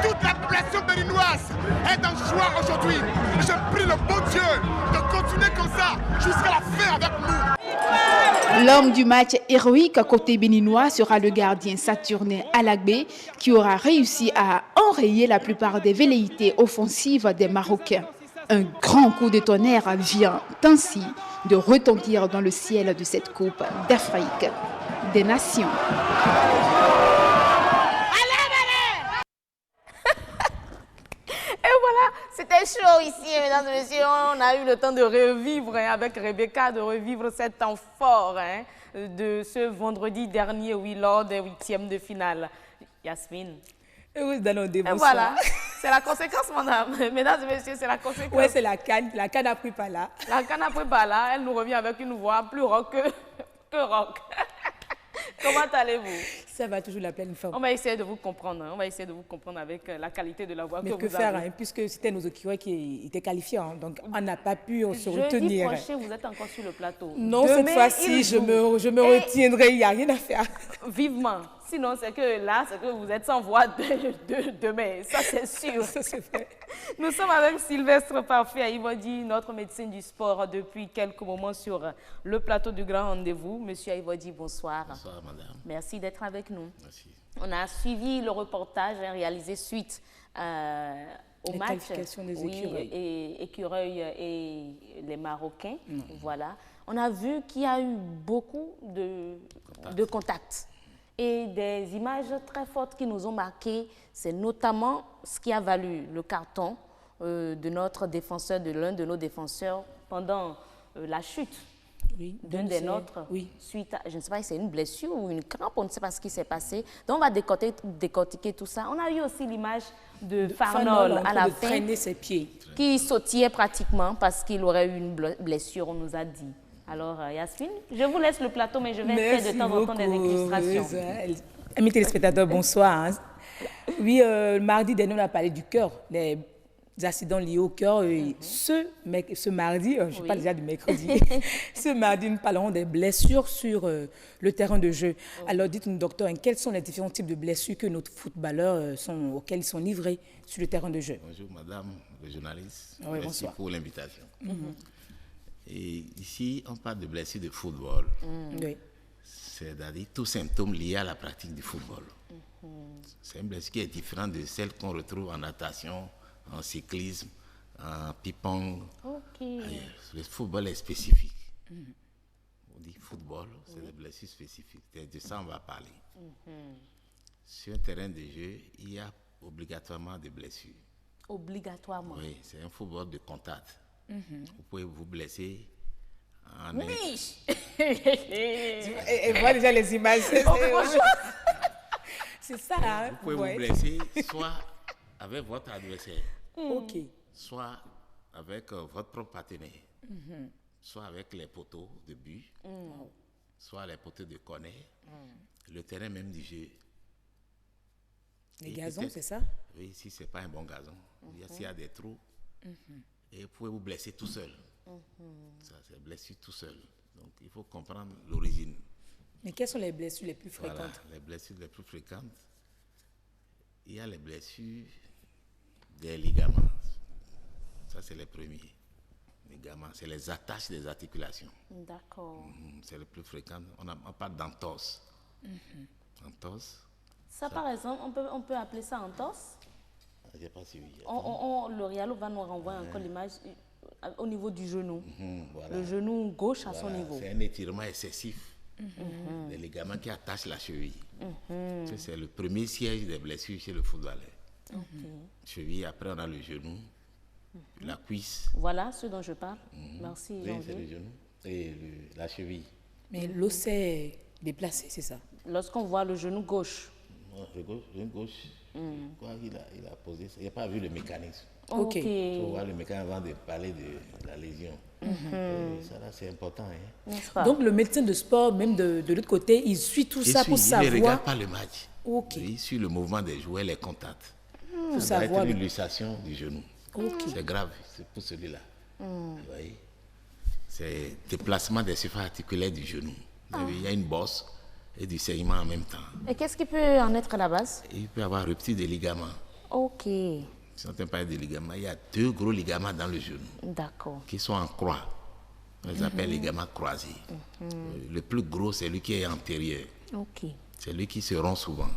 Toute la population béninoise est en joie aujourd'hui. Je prie le bon Dieu de continuer comme ça jusqu'à la fin avec nous. L'homme du match héroïque côté béninois sera le gardien Saturnin Alagbé qui aura réussi à enrayer la plupart des velléités offensives des Marocains. Un grand coup de tonnerre vient ainsi de retentir dans le ciel de cette Coupe d'Afrique des Nations. Et voilà, c'était chaud ici, mesdames et messieurs. On a eu le temps de revivre avec Rebecca, de revivre cet temps fort de ce vendredi dernier, oui, lors des 8e de finale. Yasmine. Oui, et voilà, c'est la conséquence, madame. Mesdames et messieurs, c'est la conséquence. Oui, c'est la canne n'a pris pas là. La canne n'a pris pas là, elle nous revient avec une voix plus rock que rock. Comment allez-vous? Ça va toujours la pleine forme. On va essayer de vous comprendre. On va essayer de vous comprendre avec la qualité de la voix que vous avez. Mais que faire, puisque c'était nos écureuils qui étaient qualifiés, donc on n'a pas pu se retenir. Jeudi prochain, vous êtes encore sur le plateau. Non, demain, cette fois-ci, je me retiendrai, il n'y a rien à faire. Vivement. Sinon, c'est que là, c'est que vous êtes sans voix demain. Ça, c'est sûr. Ça, c'est vrai. Nous sommes avec Sylvestre Parfait Aïvodi, notre médecin du sport, depuis quelques moments sur le plateau du Grand Rendez-vous. Monsieur Aïvodi, bonsoir. Bonsoir, madame. Merci d'être avec nous. Merci. On a suivi le reportage réalisé suite au match des écureuils et les Marocains. Voilà. On a vu qu'il y a eu beaucoup de contacts. Et des images très fortes qui nous ont marquées, c'est notamment ce qui a valu le carton de notre défenseur, de l'un de nos défenseurs pendant la chute d'un des nôtres. Suite à, je ne sais pas si c'est une blessure ou une crampe, on ne sait pas ce qui s'est passé. Donc on va décortiquer tout ça. On a eu aussi l'image de Farnol à la fin ses pieds, qui sautillait pratiquement parce qu'il aurait eu une blessure, on nous a dit. Alors, Yasmine, je vous laisse le plateau, mais je vais faire de temps en temps des illustrations. Amis téléspectateurs, bonsoir. Oui, mardi dernier, on a parlé du cœur, des accidents liés au cœur. Ce mardi, je parle déjà du mercredi, ce mardi, nous parlerons des blessures sur le terrain de jeu. Alors, dites-nous, docteur, quels sont les différents types de blessures que nos footballeurs auxquels ils sont livrés sur le terrain de jeu? Bonjour, madame, le journaliste. Oui, merci bonsoir. pour l'invitation. Et ici, on parle de blessures de football. Oui. C'est-à-dire tous symptômes liés à la pratique du football. C'est une blessure qui est différente de celle qu'on retrouve en natation, en cyclisme, en ping-pong. Le football est spécifique. On dit football, c'est des blessures spécifiques. De ça, on va parler. Sur un terrain de jeu, il y a obligatoirement des blessures. Obligatoirement? Oui, c'est un football de contact. Vous pouvez vous blesser en... Oui. Et moi déjà les images. C'est ça. Hein? Vous pouvez vous blesser soit avec votre adversaire, soit avec votre propre partenaire, soit avec les poteaux de but, soit les poteaux de corner, le terrain même du jeu. Les gazons, c'est ça? Oui, si ce n'est pas un bon gazon. S'il y a des trous, et vous pouvez vous blesser tout seul. Ça, c'est blessure tout seul. Donc, il faut comprendre l'origine. Mais quelles sont les blessures les plus fréquentes? Voilà, les blessures les plus fréquentes. Il y a les blessures des ligaments. Ça, c'est les premiers. Ligaments, c'est les attaches des articulations. D'accord. C'est le plus fréquent. On parle d'entorse. Entorse. Ça, par exemple, on peut appeler ça entorse? J'ai pas suivi. Le Rialo va nous renvoyer encore l'image au niveau du genou. Voilà. Le genou gauche à son niveau. C'est un étirement excessif des ligaments qui attachent la cheville. C'est le premier siège des blessures chez le footballeur. Cheville, après on a le genou, la cuisse. Voilà ce dont je parle. Merci, oui, c'est le genou et la cheville. Mais l'os s'est déplacé, c'est ça? Lorsqu'on voit le genou gauche. Le genou gauche. Quoi, il a posé ça. Il n'a pas vu le mécanisme. Ok. Il faut voir le mécanisme avant de parler de la lésion. Ça, là, c'est important. Hein. Donc, le médecin de sport, même de l'autre côté, il suit tout ça pour savoir... Il ne regarde pas le match. Il suit le mouvement des joueurs, les contacts. Ça va être une luxation du genou. C'est grave, c'est pour celui-là. Vous voyez? C'est déplacement des surfaces articulaires du genou. Il y a une bosse et du saignement en même temps. Et qu'est-ce qui peut en être à la base? Il peut y avoir rupture des ligaments. Ok. Si on ne parle de ligaments, il y a 2 gros ligaments dans le genou. D'accord. Qui sont en croix. On les appelle ligaments croisés. Le plus gros, c'est lui qui est antérieur. Ok. C'est lui qui se rompt souvent.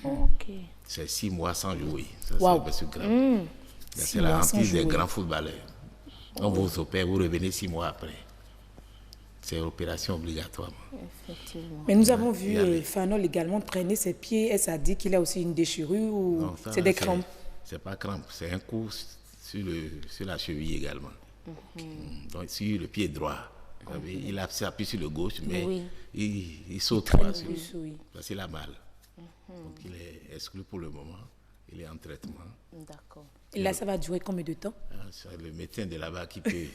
Ok. C'est 6 mois sans jouer. Ça, c'est grave. C'est la hantise des grands footballeurs. On vous opère, vous revenez 6 mois après. C'est une opération obligatoire. Effectivement. Mais nous avons vu Fanol également traîner ses pieds. Est-ce à dire qu'il a aussi une déchirure ou c'est des crampes? C'est pas crampes, c'est un coup sur la cheville également. Donc sur le pied droit. Il s'appuie sur le gauche, mais il saute pas sur parce qu'il a mal. Donc il est exclu pour le moment. Il est en traitement. D'accord. Et là, ça va durer combien de temps? C'est le médecin de là-bas qui peut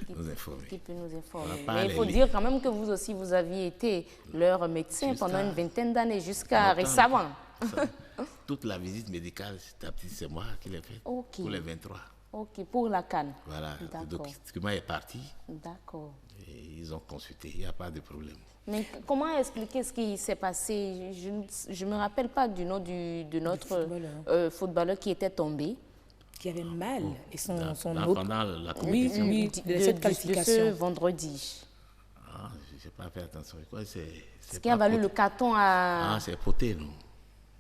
nous informer. Qui peut nous informer. Mais il faut dire quand même que vous aussi, vous aviez été leur médecin pendant une vingtaine d'années, jusqu'à récemment. Toute la visite médicale, c'est moi qui l'ai fait pour les 23. Ok, pour la CAN. Voilà, le document est parti. D'accord. Et ils ont consulté, il n'y a pas de problème. Mais comment expliquer ce qui s'est passé? Je ne me rappelle pas du nom de notre footballeur qui était tombé. Qui avait mal. Et son autre... Pendant la compétition. Oui, de cette qualification. De ce vendredi. Ah, je n'ai pas fait attention. Ce qui a valu le carton à... Ah, c'est poté, non?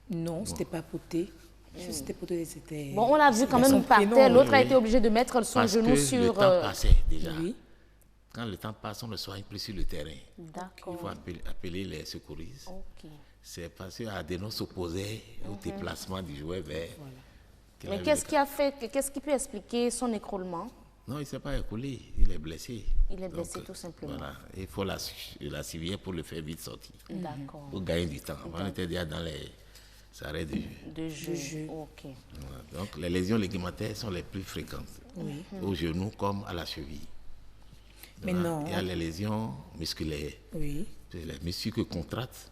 Non, ce n'était pas poté. C'était poté, c'était... Bon, on l'a vu quand même par terre. L'autre a été obligé de mettre son genou sur... le temps passait déjà. Oui. Quand le temps passe, on ne soigne plus sur le terrain. D'accord. Il faut appeler les secouristes. C'est parce qu'Adeno s'opposait au déplacement du joueur vers... Mais qu'est-ce qui peut expliquer son écroulement? Non, il ne s'est pas écoulé, il est blessé. Il est blessé tout simplement. Voilà, il faut la civile pour le faire vite sortir. D'accord. Pour gagner du temps. On était déjà dans les arrêts de jeu. De jeu, ok. Voilà. Donc les lésions ligamentaires sont les plus fréquentes, au genou comme à la cheville. Mais non. Il y a les lésions musculaires. Oui. Les muscles que contractent,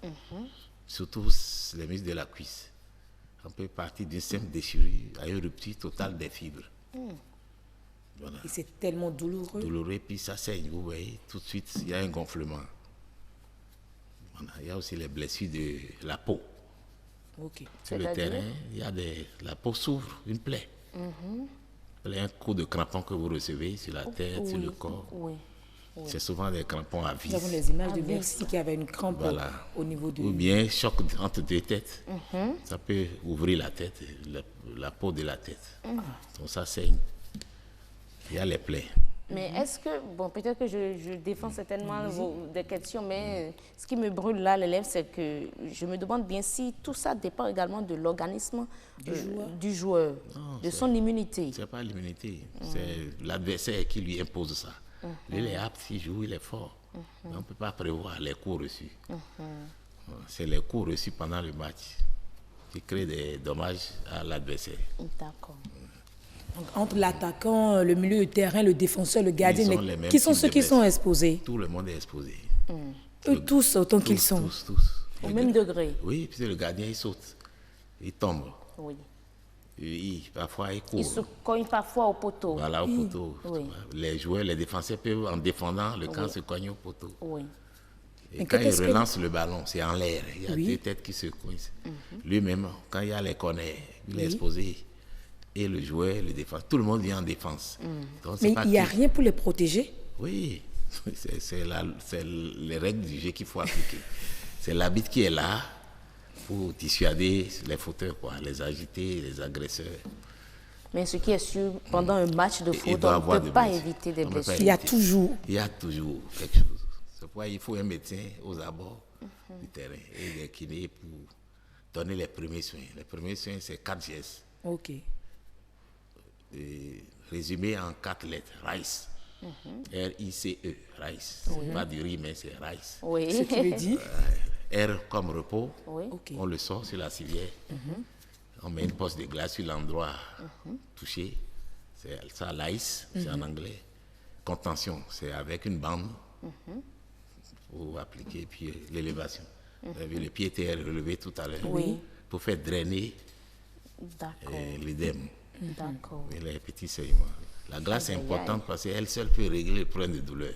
surtout les muscles de la cuisse. On peut partir d'une simple déchirure à une rupture totale des fibres. Voilà. Et c'est tellement douloureux. Douloureux, puis ça saigne, vous voyez, tout de suite, il y a un gonflement. Voilà. Il y a aussi les blessures de la peau. Ok. Sur le terrain, il y a la peau s'ouvre, une plaie. Un coup de crampon que vous recevez sur la tête, sur le corps. Oui. C'est souvent des crampons à vis. Nous avons les images de Merci qui avait une crampe au niveau du... Ou bien choc entre deux têtes. Ça peut ouvrir la tête, la peau de la tête. Donc ça saigne. Il y a les plaies. Mais est-ce que, bon, peut-être que je défends certainement des questions, mais ce qui me brûle là, les lèvres, c'est que je me demande bien si tout ça dépend également de l'organisme du joueur, de son immunité. Ce n'est pas l'immunité, c'est l'adversaire qui lui impose ça. Lui, il est apte, il joue, il est fort. Mais on ne peut pas prévoir les coups reçus. C'est les coups reçus pendant le match qui créent des dommages à l'adversaire. D'accord. Donc, entre l'attaquant, le milieu de terrain, le défenseur, le gardien, qui sont ceux qui sont exposés? Tout le monde est exposé. Eux tous, autant qu'ils sont. Tous. Au même degré. Oui, puis le gardien, il saute, il tombe. Oui. Parfois, il court. Il se cogne parfois au poteau. Voilà, au poteau. Oui. Les joueurs, les défenseurs peuvent, en défendant, le camp se cogne au poteau. Oui. Et quand il relance le ballon, c'est en l'air. Il y a deux têtes qui se coincent. Lui-même, quand il y a les corners, il est exposé. Et le joueur, le défenseur, tout le monde vient en défense. Donc, mais il n'y a rien pour les protéger? Oui, c'est les règles du jeu qu'il faut appliquer. C'est l'arbitre qui est là pour dissuader les fauteurs, les agiter, les agresseurs. Mais ce qui est sûr, pendant un match de foot, on ne peut pas éviter des blessures. Il y a toujours quelque chose. C'est pourquoi il faut un médecin aux abords du terrain et des kinés pour donner les premiers soins. Les premiers soins, c'est 4 gestes. Ok. Résumé en 4 lettres. RICE. R-I-C-E. RICE. C'est pas du riz, mais c'est RICE. Oui. Ce qui veut dire R comme repos. Oui. On le sort sur la civière. On met une poche de glace sur l'endroit touché. C'est ça, l'ICE, c'est en anglais. Contention, c'est avec une bande pour appliquer, puis l'élévation. Vous avez vu, le pied était relevé tout à l'heure pour faire drainer l'œdème. D'accord. Et les petits saignements. La glace est importante parce qu'elle seule peut régler le problème de douleur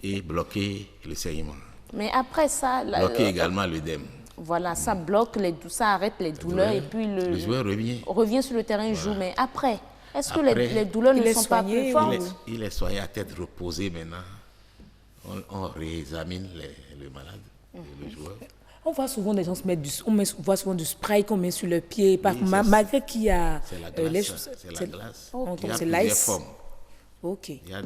et bloquer le saignement. Mais après ça... bloquer également l'œdème. Voilà, ça bloque, ça arrête les douleurs et puis le joueur revient sur le terrain, joue. Mais après, est-ce que les douleurs ne sont pas plus fortes? Il est soigné à tête reposée maintenant. On réexamine le malade, le joueur. On voit souvent des gens se mettre on voit souvent du spray qu'on met sur le pied, malgré qu'il y a... C'est la glace. C'est la glace. Okay. Il y a plusieurs formes. Ok. Il y a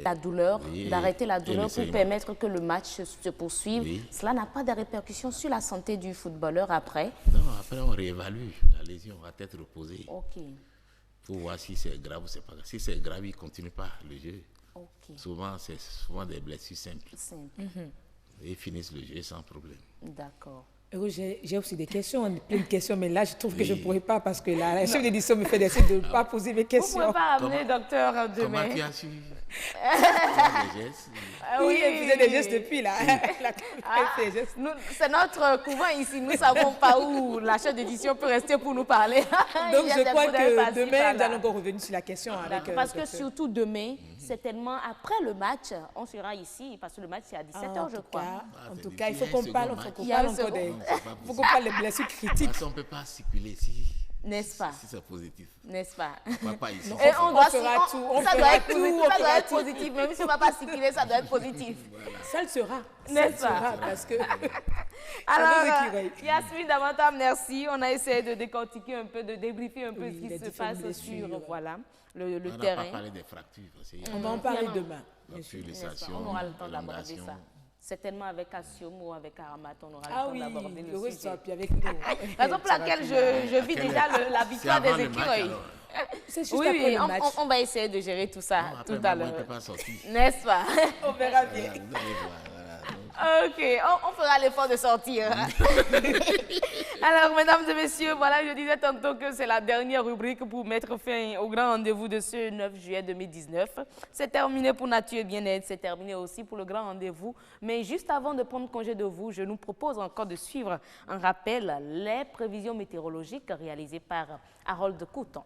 la douleur, d'arrêter la douleur pour permettre que le match se poursuive. Cela n'a pas de répercussions sur la santé du footballeur après? Non, après on réévalue la lésion à tête reposée. Ok. Pour voir si c'est grave ou c'est pas grave. Si c'est grave, il ne continue pas le jeu. Okay. Souvent, c'est des blessures simples. Et ils finissent le jeu sans problème. D'accord. J'ai aussi des questions, plein de questions, mais là, je trouve que je ne pourrais pas parce que la chef d'édition me fait d'essayer de ne pas poser mes questions. Vous ne pouvez pas amener docteur demain. Comment tu as su? Oui, elle faisait des gestes depuis là. C'est notre couvent ici. Nous ne savons pas où la chef d'édition peut rester pour nous parler. Donc je crois que demain, nous allons encore revenir sur la question. Parce que surtout demain, certainement après le match, on sera ici parce que le match c'est à 17h, je crois. En tout cas, il faut qu'on parle encore des... Il faut qu'on parle des blessures critiques. Parce qu'on ne peut pas circuler si... N'est-ce pas? Si c'est positif. N'est-ce pas? Pas ici. Et on fera tout. Ça doit être positif. Même si on ne va pas circuler, ça doit être positif. Voilà. Ça le sera. N'est-ce pas? Parce que... Alors, Yasmine Damantam, merci. On a essayé de décortiquer un peu, de débriefer un peu ce qui se passe sur le terrain. On n'a pas parlé des fractures. On va en parler demain. On aura le temps d'aborder ça. Certainement avec Assiom ou avec Aramat, on aura le temps d'aborder le sujet. Puis avec nous. Raison pour laquelle je vis déjà la victoire des écureuils. C'est juste après le match. On va essayer de gérer tout ça tout à l'heure. N'est-ce pas? On verra bien. Ok, on fera l'effort de sortir. Alors, mesdames et messieurs, voilà, je disais tantôt que c'est la dernière rubrique pour mettre fin au grand rendez-vous de ce 9 juillet 2019. C'est terminé pour Nature et Bien-être, c'est terminé aussi pour le grand rendez-vous. Mais juste avant de prendre congé de vous, je nous propose encore de suivre en rappel les prévisions météorologiques réalisées par Harold Couton.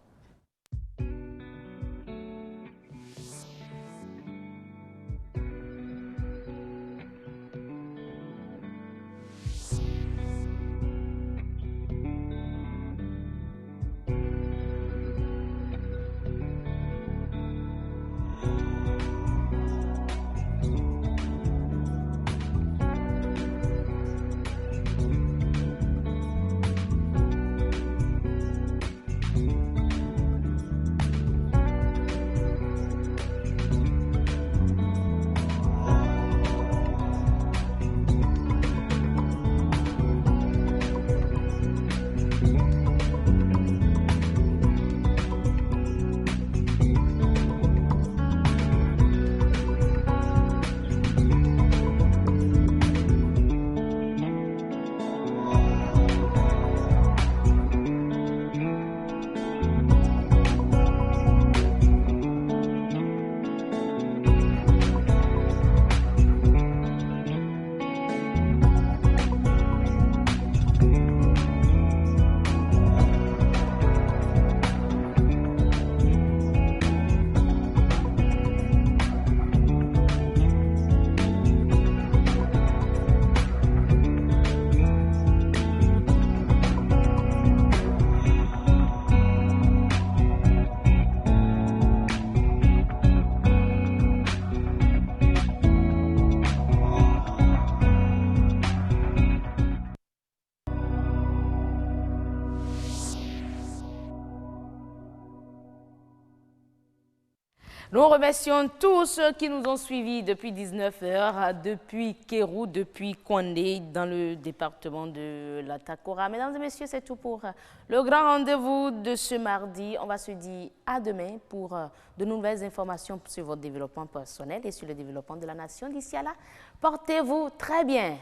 Nous remercions tous ceux qui nous ont suivis depuis 19 heures, depuis Kéru, depuis Kwandé, dans le département de la Takora. Mesdames et messieurs, c'est tout pour le grand rendez-vous de ce mardi. On va se dire à demain pour de nouvelles informations sur votre développement personnel et sur le développement de la nation. D'ici là, portez-vous très bien.